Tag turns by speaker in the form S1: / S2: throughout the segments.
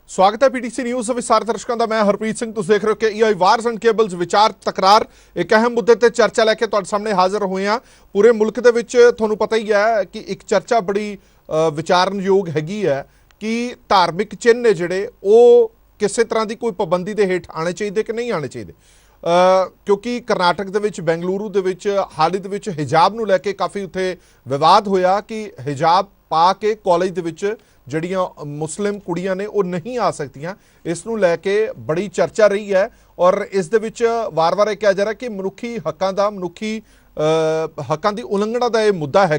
S1: स्वागत है PTC news विस्तार दर्शकों का। मैं हरप्रीत सिंह, तुसीं देख रहे हो कि EI वार्स एंड केबल्स विचार तकरार एक अहम मुद्दे ते चर्चा लैके तुहाडे सामने हाजिर होए हैं। पूरे मुल्क दे विच तुहानूं पता ही है कि एक चर्चा बड़ी विचारणयोग हैगी है कि धार्मिक चिन्ह ने जिहड़े ਉਹ ਕਿਸੇ ਤਰ੍ਹਾਂ ਦੀ ਕੋਈ ਪਾਬੰਦੀ ਦੇ ਹੇਠ ਆਣੇ ਚਾਹੀਦੇ ਕਿ ਨਹੀਂ ਆਣੇ ਚਾਹੀਦੇ, क्योंकि करनाटक ਦੇ ਵਿੱਚ बेंगलुरु ਦੇ ਵਿੱਚ ਹਾਲ ਹੀ ਦੇ ਵਿੱਚ हिजाब ਨੂੰ ਲੈ ਕੇ ਕਾਫੀ ਉੱਥੇ ਵਿਵਾਦ ਹੋਇਆ कि हिजाब पा के कॉलेज ਦੇ ਵਿੱਚ ਜਿਹੜੀਆਂ मुस्लिम ਕੁੜੀਆਂ ਨੇ ਉਹ नहीं आ ਸਕਦੀਆਂ। ਇਸ ਨੂੰ ਲੈ ਕੇ बड़ी चर्चा रही है और इस ਦੇ ਵਿੱਚ ਵਾਰ-ਵਾਰ ਇਹ ਕਿਹਾ ਜਾ ਰਿਹਾ कि ਮਨੁੱਖੀ ਹੱਕਾਂ ਦਾ हकों की उलंघना का यह मुद्दा है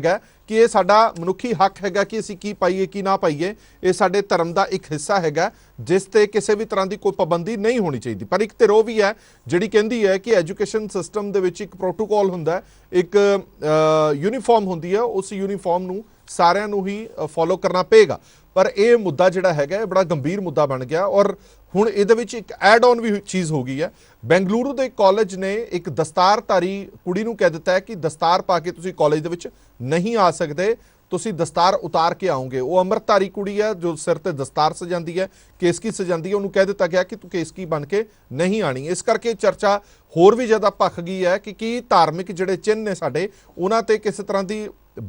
S1: कि यह साडा मनुखी हक है कि असीं की पाईए की ना पाईए, ये साडे धर्म का एक हिस्सा है जिस ते किसी भी तरह की कोई पाबंदी नहीं होनी चाहिए। पर एक धिर भी है जिहड़ी कहती है कि एजुकेशन सिस्टम दे विच एक प्रोटोकॉल हुंदा है, एक यूनीफॉर्म हुंदी है, उस यूनीफॉर्म नूं सारिआं नूं ही फॉलो करना पेगा। पर यह मुद्दा जिहड़ा है बड़ा गंभीर मुद्दा बन गया और हुण इहदे विच एक एड ऑन भी चीज़ हो गई है। बेंगलुरु के कॉलेज ने एक दस्तारधारी कुड़ी नूं कह दिता है कि दस्तार पा के तुसीं कॉलेज दे विच नहीं आ सकते, तुसीं दस्तार उतार के आओगे। वो अमृतधारी कुड़ी है जो सिर ते दस्तार सजाती है, केसकी सजाती है, उन्होंने कह दिता गया कि तू केसकी बन के नहीं आनी। इस करके चर्चा होर भी ज़्यादा भख गई है कि धार्मिक जिहड़े चिन्ह ने साडे उन्हां ते किस तरह की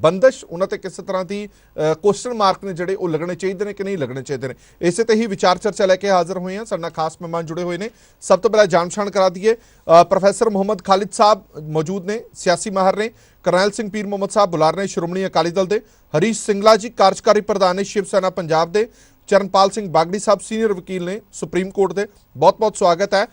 S1: बंदिश, उन्होंने किस तरह की क्वेश्चन मार्क ने जोड़े लगने चाहिए ने कि नहीं लगने चाहिए। इसे ते ही विचार चर्चा लैके हाजिर हुए हैं। साडे नाल खास मेहमान जुड़े हुए हैं। सब तो पहले जान पछाण करा दिए, प्रोफैसर मुहम्मद खालिद साहब मौजूद ने, सियासी माहर ने। करनैल सिंह पीर मुहम्मद साहब बुलार ने श्रोमणी अकाली दल के। हरीश सिंगला जी कार्यकारी प्रधान ने शिव सेना पंजाब के। चरणपाल सिंह बागड़ी साहब सीनियर वकील ने सुप्रीम कोर्ट के। बहुत बहुत स्वागत है।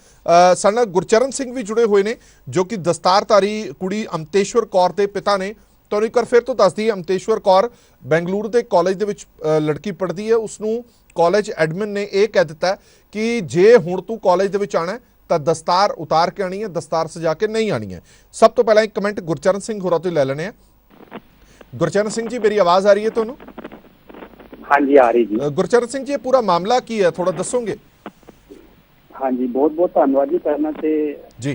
S1: साडे नाल गुरचरण सिंह भी जुड़े हुए हैं जो कि दस्तारधारी कुड़ी अमतेश्वर कौर के पिता ने। तो एक बार फिर तो दस दी, अमतेश्वर कौर बेंगलुरु के कॉलेज के लड़की पढ़ती है, उसनों कॉलेज एडमिन ने यह कह दिता है कि जे हुण तू कॉलेज के आना है तो दस्तार उतार के आनी है, दस्तार सजा के नहीं आनी है। सब तो पहला एक कमेंट गुरचरण सिंह होरां तो ले लेने। गुरचरण सिंह जी, मेरी आवाज़ आ रही है तुहानूं?
S2: हाँ जी, आ रही जी।
S1: गुरचरण सिंह जी, ये पूरा मामला की है, थोड़ा दसोगे?
S2: हाँ जी, बहुत बहुत धन्यवाद जी पहला ते
S1: जी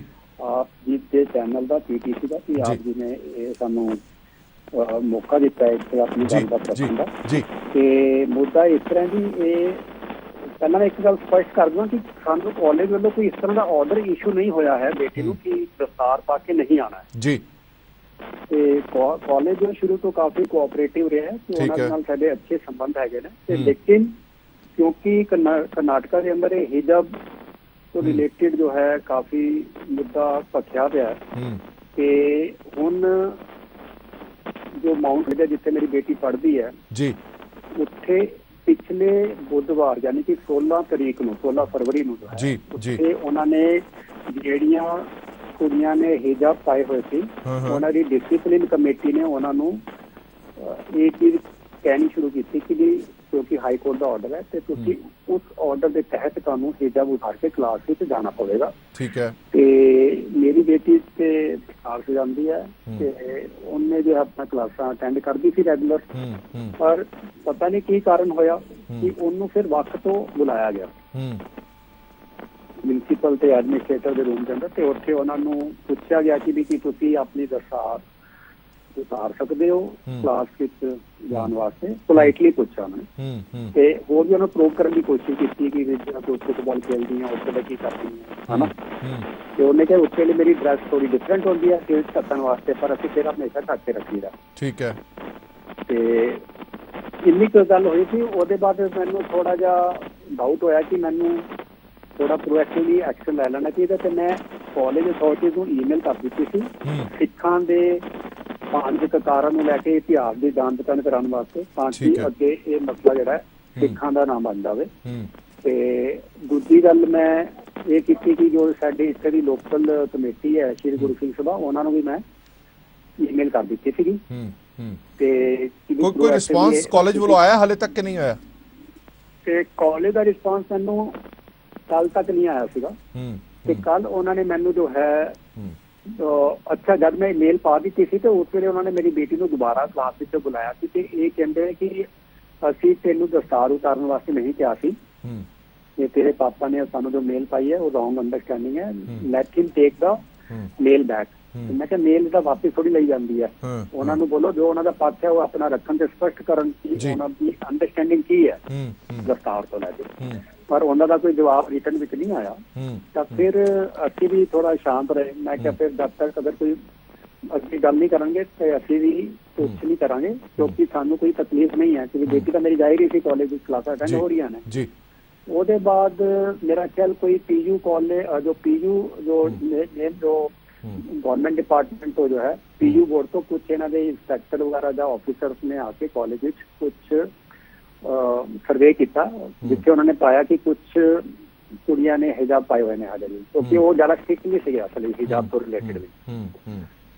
S2: आप जी के चैनल का, पीटीसी का, कि आप जी ने ये सानू मौका दिता है इत्थे अपनी गलबात करने का।
S1: जी
S2: ते मुद्दा इस तरह जी, ये पहला मैं एक गल स्पष्ट कर दूं कि सानू कॉलेज वालों कोई इस तरह का ऑर्डर इशू नहीं होया है बेटी नूं कि दस्तार पा के नहीं आना है
S1: जी।
S2: ते कॉलेज जो शुरू तो काफी कोऑपरेटिव रहा है, तो उन्हां नाल साडे अच्छे संबंध हैगे ने। ते लेकिन क्योंकि कर्नाटका के अंदर हिजाब तो रिलेटेड जो है काफी मुद्दा भखिया पिया है। ते हुण जो माउंट है जिथे मेरी बेटी पढ़ती है
S1: जी,
S2: उत्थे पिछले बुधवार यानी कि 16 तारीख नूं, 16 फरवरी नूं
S1: जी जी,
S2: उत्थे उन्होंने ਜਿਹੜੀਆਂ ਕੁੜੀਆਂ ਨੇ हिजाब पाए हुए सी, उन्हां दी डिसिप्लिन कमेटी ने उन्हां नूं ਇਹ चीज़ कहनी शुरू की थी कि क्योंकि हाई कोर्ट का ऑर्डर है तो उस ऑर्डर के तहत तुहानूं हिजाब उतार के क्लास में जाना पड़ेगा।
S1: ठीक है।
S2: ते मेरी बेटी ते क्लास जाती है ते उन्हें जो अपना क्लासा अटेंड करती थी रेगुलर, पर पता नहीं की कारण होया कि उन्होंने फिर वक्त तो बुलाया गया म्यूनसिपल ते एडमिनिस्ट्रेटर के रूम के अंदर, तो उत्थे उन्होंने पूछा गया कि भी कि तुसीं अपनी दस्तार उतार सकते हो क्लास जाने वास्ते। पोलाइटली पूछा उन्होंने ते होर भी उन्होंने प्रूव करने की कोशिश की कि कोई फुटबॉल खेलती है उस वे की करती है ना। तो उन्हें कहा उस वे मेरी ड्रैस थोड़ी डिफरेंट होती है फेस ढकने वास्ते, पर असीं फिर हमेशा ढक के रखी दा। ठीक है। तो इन्नी कोई गल हुई थी, उसके बाद मैनूं थोड़ा जा डाउट होया कि मैनूं थोड़ा प्रोएक्टिवली एक्शन लै लेना चाहिए। तो मैं कॉलेज अथॉरिटीज़ नूं ईमेल कर दी थी सिखां दे 5 ककारां नूं लैके इतिहास की जांच पड़ताल कराने वास्ते, ताकि अगे ये मसला जिहड़ा सिखां दा ना बन जाए। ते दूजी गल मैं ये की कि जो साडे इत्थे दी लोकल कमेटी है श्री गुरु सिंह सभा, उन्हां नूं भी मैं ईमेल कर दी थी। ते
S1: कोई रिस्पांस कॉलेज वालों आया हाले तक कि नहीं आया?
S2: ते कॉलेज का रिस्पांस मैनूं कल तक नहीं आया सीगा। ते कल उन्होंने मैनू जो है तो अच्छा जब मैं मेल पा दी थी तो उस वे उन्होंने मेरी बेटी को दोबारा क्लास में बुलाया कि ये कहते कि असी तेनू दस्तार उतारने वास्ते नहीं कहा सी, ये तेरे पापा ने सानू जो मेल पाई है वो रॉन्ग अंडरस्टैंडिंग है, let him take the mail back. ਤੇ ਮੈਂ ਕਿਹਾ ਮੇਲ ਤਾਂ ਵਾਪਸ ਥੋੜੀ ਲਈ ਜਾਂਦੀ ਹੈ, ਉਹਨਾਂ ਨੂੰ ਬੋਲੋ ਜੋ ਉਹਨਾਂ ਦਾ ਪੱਖ ਹੈ ਉਹ ਆਪਣਾ ਰੱਖਣ ਤੇ ਸਪਸ਼ਟ ਕਰਨ ਕਿ ਉਹਨਾਂ ਦੀ ਅੰਡਰਸਟੈਂਡਿੰਗ ਕੀ ਹੈ ਦਸਤਾਰ ਤੋਂ ਲੈ ਕੇ। ਪਰ ਉਹਨਾਂ ਦਾ ਕੋਈ ਜਵਾਬ ਰਿਟਨ ਵਿੱਚ ਨਹੀਂ ਆਇਆ। ਤਾਂ ਫਿਰ ਅਸੀਂ ਵੀ ਥੋੜਾ ਸ਼ਾਂਤ ਰਹੇ। ਮੈਂ ਕਿਹਾ ਫਿਰ ਜਦ ਤੱਕ ਅਗਰ ਕੋਈ ਅੱਗੇ ਗੱਲ ਨਹੀਂ ਕਰਾਂਗੇ ਤੇ ਅਸੀਂ ਵੀ ਕੁਛ ਨਹੀਂ ਕਰਾਂਗੇ, ਕਿਉਂਕਿ ਸਾਨੂੰ ਕੋਈ ਤਕਲੀਫ ਨਹੀਂ ਹੈ ਕਿ ਬੇਟੀ ਤਾਂ ਮੇਰੀ ਜਾ ਹੀ ਰਹੀ ਸੀ ਕਾਲਜ ਵਿੱਚ, ਕਲਾਸਾਂ ਅਟੈਂਡ ਹੋ ਰਹੀਆਂ ਨੇ। ਉਹਦੇ ਬਾਅਦ ਮੇਰਾ ਖਿਆਲ ਕੋਈ ਪੀਯੂ ਕਾਲਜ ਜੋ ਪੀਯੂ ਜੋ गवर्नमेंट डिपार्टमेंट तो जो है पीयू बोर्ड तो कुछ इन्होंने इंस्पैक्टर वगैरह या ऑफिसर्स ने आके कॉलेज में कुछ सर्वे किया, जिससे उन्होंने पाया कि कुछ कुड़ियां ने हिजाब पाए हुए ने हाले भी, क्योंकि वो ज्यादा स्ट्रिक्ट नहीं सी असल हिजाब तो रिलेटेड भी।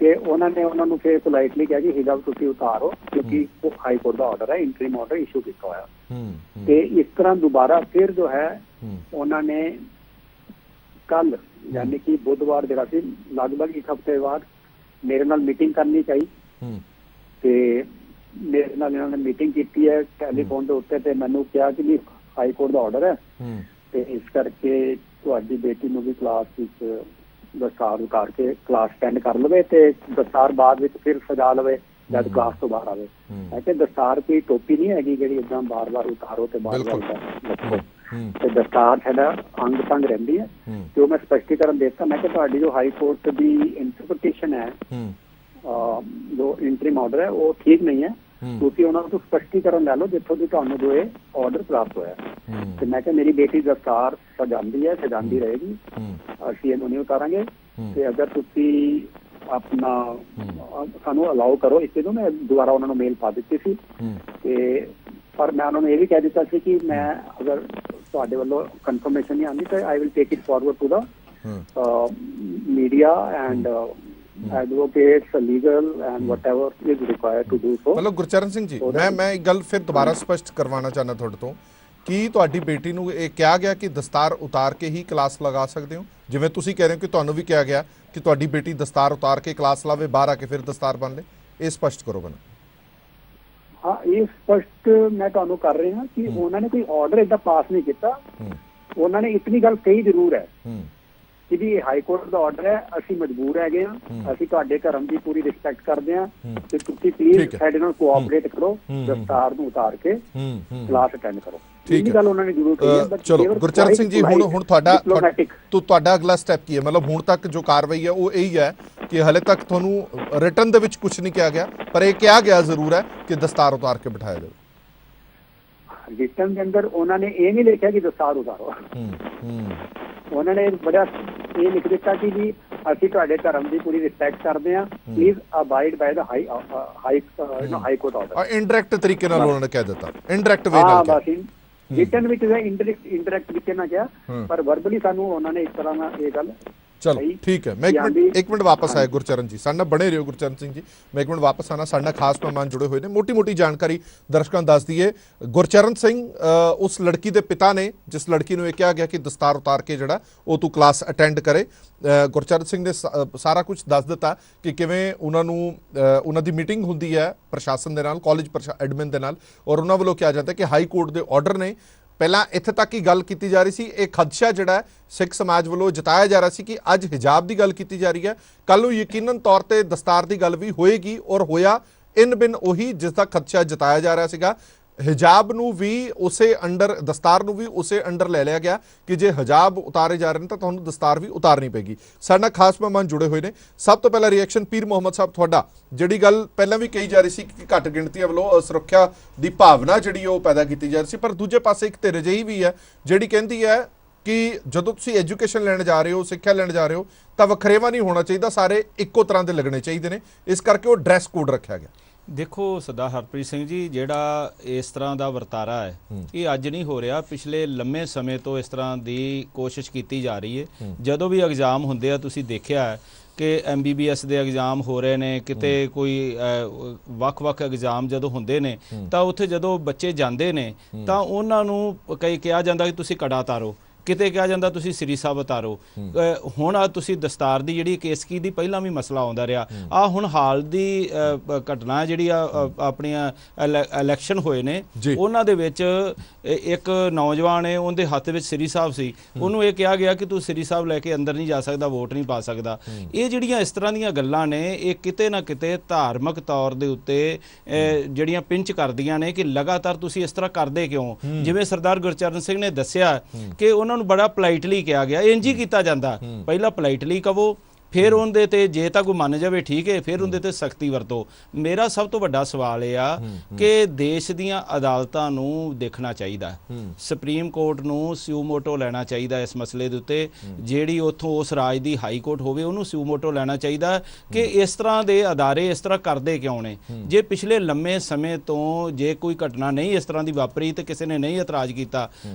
S2: ਤੇ ਉਹਨਾਂ ਨੇ ਉਹਨਾਂ ਨੂੰ ਫਿਰ ਪੋਲਾਈਟਲੀ ਕਿਹਾ ਕਿ ਹਿਜਾਬ ਤੁਸੀਂ ਉਤਾਰੋ, ਕਿਉਂਕਿ ਉਹ ਹਾਈ ਕੋਰਟ ਦਾ ਆਰਡਰ ਹੈ, ਇੰਟਰਿਮ ਆਰਡਰ ਇਸ਼ੂ ਕੀਤਾ ਹੋਇਆ। ਤੇ ਇਸ ਤਰ੍ਹਾਂ ਦੁਬਾਰਾ ਫਿਰ ਜੋ ਹੈ ਉਹਨਾਂ ਨੇ ਕੱਲ ਯਾਨੀ ਕਿ ਬੁੱਧਵਾਰ ਜਿਹੜਾ ਸੀ ਲਗਭਗ ਇੱਕ ਹਫ਼ਤੇ ਬਾਅਦ ਮੇਰੇ ਨਾਲ ਮੀਟਿੰਗ ਕਰਨੀ ਚਾਹੀ ਤੇ ਮੇਰੇ ਨਾਲ ਇਹਨਾਂ ਨੇ ਮੀਟਿੰਗ ਕੀਤੀ ਹੈ ਟੈਲੀਫੋਨ ਦੇ ਉੱਤੇ ਤੇ ਮੈਨੂੰ ਕਿਹਾ ਕਿ ਵੀ ਹਾਈ ਕੋਰਟ ਦਾ ਆਰਡਰ ਹੈ ਤੇ ਇਸ ਕਰਕੇ ਤੁਹਾਡੀ ਬੇਟੀ ਨੂੰ ਵੀ ਕਲਾਸ ਵਿੱਚ ਦਸਤਾਰ ਉਤਾਰ ਕੇ ਕਲਾਸ ਅਟੈਂਡ ਕਰ ਲਵੇ ਤੇ ਦਸਤਾਰ ਬਾਅਦ ਵਿੱਚ ਫਿਰ ਸਜਾ ਲਵੇ ਜਦ ਕਲਾਸ ਤੋਂ ਬਾਹਰ ਆਵੇ। ਮੈਂ ਕਿਹਾ ਦਸਤਾਰ ਕੋਈ ਟੋਪੀ ਨਹੀਂ ਹੈਗੀ ਜਿਹੜੀ ਏਦਾਂ ਬਾਰ-ਬਾਰ ਉਤਾਰੋ ਤੇ ਬਾਰ-ਬਾਰ ਰੱਖੋ, ਤੇ ਦਸਤਾਰ ਸਾਡਾ ਅੰਗ ਸੰਗ ਰਹਿੰਦੀ ਹੈ। ਤੇ ਉਹ ਮੈਂ ਸਪਸ਼ਟੀਕਰਨ ਦਿੱਤਾ। ਮੈਂ ਕਿਹਾ ਤੁਹਾਡੀ ਜੋ ਹਾਈ ਕੋਰਟ ਦੀ ਇੰਟਰਪ੍ਰੀਟੇਸ਼ਨ ਹੈ ਜੋ ਇੰਟਰਿਮ ਆਰਡਰ ਹੈ ਉਹ ਠੀਕ ਨਹੀਂ ਹੈ, ਤੁਸੀਂ ਉਹਨਾਂ ਤੋਂ ਸਪਸ਼ਟੀਕਰਨ ਲੈ ਲਓ ਜਿੱਥੋਂ ਦੀ ਤੁਹਾਨੂੰ ਜੋ ਇਹ ਆਰਡਰ ਪ੍ਰਾਪਤ ਹੋਇਆ। ਤੇ ਮੈਂ ਕਿਹਾ ਮੇਰੀ ਬੇਟੀ ਦਸਤਾਰ ਸਜਾਉਂਦੀ ਹੈ, ਸਜਾਉਂਦੀ ਰਹੇਗੀ, ਅਸੀਂ ਇਹਨੂੰ ਨਹੀਂ ਉਤਾਰਾਂਗੇ। ਤੇ ਅਗਰ ਤੁਸੀਂ ਆਪਣਾ ਸਾਨੂੰ ਅਲਾਓ ਕਰੋ ਇਸ ਨੂੰ, ਮੈਂ ਦੁਬਾਰਾ ਉਹਨਾਂ ਨੂੰ ਮੇਲ ਪਾ ਦਿੱਤੀ ਸੀ ਤੇ ਪਰ ਮੈਂ ਉਹਨਾਂ ਨੂੰ ਇਹ ਵੀ ਕਹਿ ਦਿੱਤਾ ਸੀ ਕਿ ਮੈਂ ਅਗਰ ਤੁਹਾਡੇ ਵੱਲੋਂ ਕਨਫਰਮੇਸ਼ਨ ਨਹੀਂ ਆਉਂਦੀ ਤਾਂ I will take it forward to the media and advocates legal and whatever is required to do so।
S1: मतलब गुरचरण सिंह जी मैं एक गल फिर दोबारा स्पष्ट करवाना चाहना ਤੁਹਾਡੇ ਤੋਂ ਕਿ ਤੁਹਾਡੀ ਬੇਟੀ ਨੂੰ ਇਹ ਕਿਹਾ ਗਿਆ ਕਿ ਦਸਤਾਰ ਉਤਾਰ ਕੇ ਹੀ ਕਲਾਸ ਲਗਾ ਸਕਦੇ ਹੋ, ਜਿਵੇਂ ਤੁਸੀਂ ਕਹਿ ਰਹੇ ਹੋ ਕਿ ਤੁਹਾਨੂੰ ਵੀ ਕਿਹਾ ਗਿਆ ਕਿ ਤੁਹਾਡੀ ਬੇਟੀ ਦਸਤਾਰ ਉਤਾਰ ਕੇ ਕਲਾਸ ਲਾਵੇ, ਬਾਹਰ ਆ ਕੇ ਫਿਰ ਦਸਤਾਰ ਬੰਨ ਲੇ, ਇਹ ਸਪਸ਼ਟ ਕਰੋ ਮੈਨੂੰ।
S2: ਹਾਂ ਇਹ ਸਪਸ਼ਟ ਮੈਂ ਤੁਹਾਨੂੰ ਕਰ ਰਿਹਾ ਕਿ ਉਹਨਾਂ ਨੇ ਕੋਈ ਆਰਡਰ ਏਦਾਂ ਪਾਸ ਨਹੀਂ ਕੀਤਾ। ਉਹਨਾਂ ਨੇ ਇਤਨੀ ਗੱਲ ਕਹੀ ਜ਼ਰੂਰ ਹੈ ਕਿ ਵੀ ਹਾਈ ਕੋਰਟ ਦਾ ਆਰਡਰ ਹੈ, ਅਸੀਂ ਮਜਬੂਰ ਹੈਗੇ ਹਾਂ, ਅਸੀਂ ਤੁਹਾਡੇ ਧਰਮ ਦੀ ਪੂਰੀ ਰਿਸਪੈਕਟ ਕਰਦੇ ਹਾਂ ਤੇ ਤੁਸੀਂ ਪਲੀਜ਼ ਸਾਡੇ ਨਾਲ ਕੋਆਪਰੇਟ ਕਰੋ, ਦਸਤਾਰ ਨੂੰ ਉਤਾਰ ਕੇ ਕਲਾਸ ਅਟੈਂਡ ਕਰੋ। ਇਹ ਗੱਲ ਉਹਨਾਂ ਨੇ ਜ਼ਰੂਰ ਕਹੀ ਹੈ।
S1: ਚਲੋ ਗੁਰਚਰਨ ਸਿੰਘ ਜੀ ਹੁਣ ਤੁਹਾਡਾ ਅਗਲਾ ਸਟੈਪ ਕੀ ਹੈ? ਮਤਲਬ ਹੁਣ ਤੱਕ ਜੋ ਕਾਰਵਾਈ ਹੈ ਉਹ ਇਹੀ ਹੈ ਕਿ ਹਲੇ ਤੱਕ ਤੁਹਾਨੂੰ ਰਿਟਨ ਦੇ ਵਿੱਚ ਕੁਝ ਨਹੀਂ ਕਿਹਾ ਗਿਆ, ਪਰ ਇਹ ਕਿਹਾ ਗਿਆ ਜ਼ਰੂਰ ਹੈ ਕਿ ਦਸਤਾਰ ਉਤਾਰ ਕੇ ਬਿਠਾਇਆ ਜਾਵੇ।
S2: ਰਿਟਨ ਦੇ ਅੰਦਰ ਉਹਨਾਂ ਨੇ ਇਹ ਨਹੀਂ ਲਿਖਿਆ ਕਿ ਦਸਤਾਰ ਉਤਾਰੋ, ਉਹਨਾਂ ਨੇ ਬੜਾ ਇਹ ਲਿਖ ਦਿੱਤਾ ਕਿ ਜੀ ਅਸੀਂ ਤੁਹਾਡੇ ਧਰਮ ਦੀ ਪੂਰੀ ਰਿਸਪੈਕਟ ਕਰਦੇ ਹਾਂ, please abide by the high court order.
S1: Indirect ਤਰੀਕੇ ਨਾਲ ਉਹਨਾਂ ਨੇ ਕਹਿ ਦਿੱਤਾ, ਇਨਡਾਇਰੈਕਟ ਵੇ ਨਾਲ
S2: ਬਸ ਰਿਟਨ ਵਿੱਚ ਇਨਡਾਇਰੈਕਟ ਤਰੀਕੇ ਨਾਲ ਕਿਹਾ, ਪਰ ਵਰਬਲੀ ਸਾਨੂੰ ਉਹਨਾਂ ਨੇ ਇਸ ਤਰ੍ਹਾਂ ਨਾਲ ਇਹ ਗੱਲ।
S1: ਚਲੋ ਠੀਕ ਹੈ, ਮੈਂ ਇੱਕ ਮਿੰਟ ਵਾਪਸ ਆਇਆ ਗੁਰਚਰਨ ਜੀ, ਸਾਡੇ ਨਾਲ ਬਣੇ ਰਹੋ ਗੁਰਚਰਨ ਸਿੰਘ ਜੀ, ਮੈਂ ਇੱਕ ਮਿੰਟ ਵਾਪਸ ਆਣਾ। ਸਾਡੇ ਨਾਲ ਖਾਸ ਮਹਿਮਾਨ ਜੁੜੇ ਹੋਏ ਨੇ, ਮੋਟੀ ਜਾਣਕਾਰੀ ਦਰਸ਼ਕਾਂ ਨੂੰ ਦੱਸ ਦਈਏ। ਗੁਰਚਰਨ ਸਿੰਘ ਉਸ ਲੜਕੀ ਦੇ ਪਿਤਾ ਨੇ ਜਿਸ ਲੜਕੀ ਨੂੰ ਇਹ ਕਿਹਾ ਗਿਆ ਕਿ ਦਸਤਾਰ ਉਤਾਰ ਕੇ ਜਿਹੜਾ ਉਹ ਤੂੰ ਕਲਾਸ ਅਟੈਂਡ ਕਰੇ। ਗੁਰਚਰਨ ਸਿੰਘ ਨੇ ਸਾਰਾ ਕੁਝ ਦੱਸ ਦਿੱਤਾ ਕਿ ਕਿਵੇਂ ਉਹਨਾਂ ਨੂੰ ਉਹਨਾਂ ਦੀ ਮੀਟਿੰਗ ਹੁੰਦੀ ਹੈ ਪ੍ਰਸ਼ਾਸਨ ਦੇ ਨਾਲ, ਕਾਲਜ ਐਡਮਿਨ ਦੇ ਨਾਲ, ਔਰ ਉਹਨਾਂ ਵੱਲੋਂ ਕਿਹਾ ਜਾਂਦਾ ਕਿ ਹਾਈ ਕੋਰਟ ਦੇ ਆਰਡਰ ਨੇ। ਪਹਿਲਾਂ ਇੱਥੇ ਤੱਕ ਹੀ ਗੱਲ ਕੀਤੀ ਜਾ ਰਹੀ ਸੀ, ਇਹ ਖਦਸ਼ਾ ਜਿਹੜਾ ਸਿੱਖ ਸਮਾਜ ਵੱਲੋਂ ਜਤਾਇਆ ਜਾ ਰਿਹਾ ਸੀ ਕਿ ਅੱਜ ਹਿਜਾਬ ਦੀ ਗੱਲ ਕੀਤੀ ਜਾ ਰਹੀ ਹੈ, ਕੱਲ ਨੂੰ ਯਕੀਨਨ ਤੌਰ ਤੇ ਦਸਤਾਰ ਦੀ ਗੱਲ ਵੀ ਹੋਏਗੀ, ਔਰ ਹੋਇਆ ਇਨ ਬਿਨ ਉਹੀ ਜਿਸ ਦਾ ਖਦਸ਼ਾ ਜਤਾਇਆ ਜਾ ਰਿਹਾ ਸੀਗਾ। ਹਿਜਾਬ ਨੂੰ ਵੀ ਉਸੇ ਅੰਡਰ, ਦਸਤਾਰ ਨੂੰ ਵੀ ਉਸੇ ਅੰਡਰ ਲੈ ਲਿਆ ਗਿਆ ਕਿ ਜੇ ਹਿਜਾਬ ਉਤਾਰੇ ਜਾ ਰਹੇ ਨੇ ਤਾਂ ਤੁਹਾਨੂੰ ਦਸਤਾਰ ਵੀ ਉਤਾਰਨੀ ਪਏਗੀ। ਸਾਡੇ ਨਾਲ ਖਾਸ ਮਹਿਮਾਨ ਜੁੜੇ ਹੋਏ ਨੇ। ਸਭ ਤੋਂ ਪਹਿਲਾਂ ਰਿਐਕਸ਼ਨ ਪੀਰ ਮੁਹੰਮਦ ਸਾਹਿਬ ਤੁਹਾਡਾ, ਜਿਹੜੀ ਗੱਲ ਪਹਿਲਾਂ ਵੀ ਕਹੀ ਜਾ ਰਹੀ ਸੀ ਕਿ ਘੱਟ ਗਿਣਤੀਆਂ ਵੱਲੋਂ ਸੁਰੱਖਿਆ ਦੀ ਭਾਵਨਾ ਜਿਹੜੀ ਉਹ ਪੈਦਾ ਕੀਤੀ ਜਾ ਰਹੀ ਸੀ, ਪਰ ਦੂਜੇ ਪਾਸੇ ਇੱਕ ਧਿਰ ਅਜਿਹੀ ਵੀ ਹੈ ਜਿਹੜੀ ਕਹਿੰਦੀ ਹੈ ਕਿ ਜਦੋਂ ਤੁਸੀਂ ਐਜੂਕੇਸ਼ਨ ਲੈਣ ਜਾ ਰਹੇ ਹੋ, ਸਿੱਖਿਆ ਲੈਣ ਜਾ ਰਹੇ ਹੋ, ਤਾਂ ਵੱਖਰੇਵਾ ਨਹੀਂ ਹੋਣਾ ਚਾਹੀਦਾ, ਸਾਰੇ ਇੱਕੋ ਤਰ੍ਹਾਂ ਦੇ ਲੱਗਣੇ ਚਾਹੀਦੇ ਨੇ, ਇਸ ਕਰਕੇ ਉਹ ਡਰੈਸ ਕੋਡ ਰੱਖਿਆ ਗਿਆ।
S3: ਦੇਖੋ ਸਰਦਾਰ ਹਰਪ੍ਰੀਤ ਸਿੰਘ ਜੀ, ਜਿਹੜਾ ਇਸ ਤਰ੍ਹਾਂ ਦਾ ਵਰਤਾਰਾ ਹੈ ਇਹ ਅੱਜ ਨਹੀਂ ਹੋ ਰਿਹਾ, ਪਿਛਲੇ ਲੰਮੇ ਸਮੇਂ ਤੋਂ ਇਸ ਤਰ੍ਹਾਂ ਦੀ ਕੋਸ਼ਿਸ਼ ਕੀਤੀ ਜਾ ਰਹੀ ਹੈ। ਜਦੋਂ ਵੀ ਐਗਜ਼ਾਮ ਹੁੰਦੇ ਆ ਤੁਸੀਂ ਦੇਖਿਆ ਹੈ ਕਿ MBBS ਦੇ ਐਗਜ਼ਾਮ ਹੋ ਰਹੇ ਨੇ, ਕਿਤੇ ਕੋਈ ਵੱਖ-ਵੱਖ ਐਗਜ਼ਾਮ ਜਦੋਂ ਹੁੰਦੇ ਨੇ ਤਾਂ ਉੱਥੇ ਜਦੋਂ ਬੱਚੇ ਜਾਂਦੇ ਨੇ ਤਾਂ ਉਹਨਾਂ ਨੂੰ ਕਿਹਾ ਜਾਂਦਾ ਕਿ ਤੁਸੀਂ ਕੜਾ ਉਤਾਰੋ, ਕਿਤੇ ਕਿਹਾ ਜਾਂਦਾ ਤੁਸੀਂ ਸ੍ਰੀ ਸਾਹਿਬ ਉਤਾਰੋ। ਹੁਣ ਆ ਤੁਸੀਂ ਦਸਤਾਰ ਦੀ ਜਿਹੜੀ ਕੇਸਕੀ ਦੀ ਪਹਿਲਾਂ ਵੀ ਮਸਲਾ ਆਉਂਦਾ ਰਿਹਾ, ਆ ਹੁਣ ਹਾਲ ਦੀ ਘਟਨਾ ਜਿਹੜੀ ਆ ਆਪਣੀਆਂ ਇਲੈਕਸ਼ਨ ਹੋਏ ਨੇ ਉਹਨਾਂ ਦੇ ਵਿੱਚ ਇੱਕ ਨੌਜਵਾਨ ਹੈ, ਉਹਦੇ ਹੱਥ ਵਿੱਚ ਸ੍ਰੀ ਸਾਹਿਬ ਸੀ, ਉਹਨੂੰ ਇਹ ਕਿਹਾ ਗਿਆ ਕਿ ਤੂੰ ਸ੍ਰੀ ਸਾਹਿਬ ਲੈ ਕੇ ਅੰਦਰ ਨਹੀਂ ਜਾ ਸਕਦਾ, ਵੋਟ ਨਹੀਂ ਪਾ ਸਕਦਾ। ਇਹ ਜਿਹੜੀਆਂ ਇਸ ਤਰ੍ਹਾਂ ਦੀਆਂ ਗੱਲਾਂ ਨੇ ਇਹ ਕਿਤੇ ਨਾ ਕਿਤੇ ਧਾਰਮਿਕ ਤੌਰ ਦੇ ਉੱਤੇ ਜਿਹੜੀਆਂ ਪਿੰਚ ਕਰਦੀਆਂ ਨੇ ਕਿ ਲਗਾਤਾਰ ਤੁਸੀਂ ਇਸ ਤਰ੍ਹਾਂ ਕਰਦੇ ਕਿਉਂ। ਜਿਵੇਂ ਸਰਦਾਰ ਗੁਰਚਰਨ ਸਿੰਘ ਨੇ ਦੱਸਿਆ ਕਿ ਉਹਨਾਂ ਨੂੰ ਬੜਾ ਪੋਲਾਈਟਲੀ ਕਿਹਾ ਗਿਆ, ਇੰਜ ਹੀ ਕੀਤਾ ਜਾਂਦਾ, ਪਹਿਲਾਂ ਪੋਲਾਈਟਲੀ ਕਹੋ, ਫਿਰ ਉਹਦੇ ਤੇ ਜੇ ਤਾਂ ਕੋਈ ਮੰਨ ਜਾਵੇ ਠੀਕ ਹੈ, ਫਿਰ ਉਹਦੇ ਤੇ ਸਖਤੀ ਵਰਤੋ। ਮੇਰਾ ਸਭ ਤੋਂ ਵੱਡਾ ਸਵਾਲ ਇਹ ਆ ਕਿ ਦੇਸ਼ ਦੀਆਂ ਅਦਾਲਤਾਂ ਨੂੰ ਦੇਖਣਾ ਚਾਹੀਦਾ, ਸੁਪਰੀਮ ਕੋਰਟ ਨੂੰ ਸਿਊਮੋਟੋ ਲੈਣਾ ਚਾਹੀਦਾ ਇਸ ਮਸਲੇ ਦੇ ਉੱਤੇ, ਜਿਹੜੀ ਉੱਥੋਂ ਉਸ ਰਾਜ ਦੀ ਹਾਈ ਕੋਰਟ ਹੋਵੇ ਉਹਨੂੰ ਸਿਊਮੋਟੋ ਲੈਣਾ ਚਾਹੀਦਾ ਕਿ ਇਸ ਤਰ੍ਹਾਂ ਦੇ ਅਦਾਰੇ ਇਸ ਤਰ੍ਹਾਂ ਕਰਦੇ ਕਿਉਂ ਨੇ। ਜੇ ਪਿਛਲੇ ਲੰਮੇ ਸਮੇਂ ਤੋਂ ਜੇ ਕੋਈ ਘਟਨਾ ਨਹੀਂ ਇਸ ਤਰ੍ਹਾਂ ਦੀ ਵਾਪਰੀ ਤੇ ਕਿਸੇ ਨੇ ਨਹੀਂ ਇਤਰਾਜ਼ ਕੀਤਾ,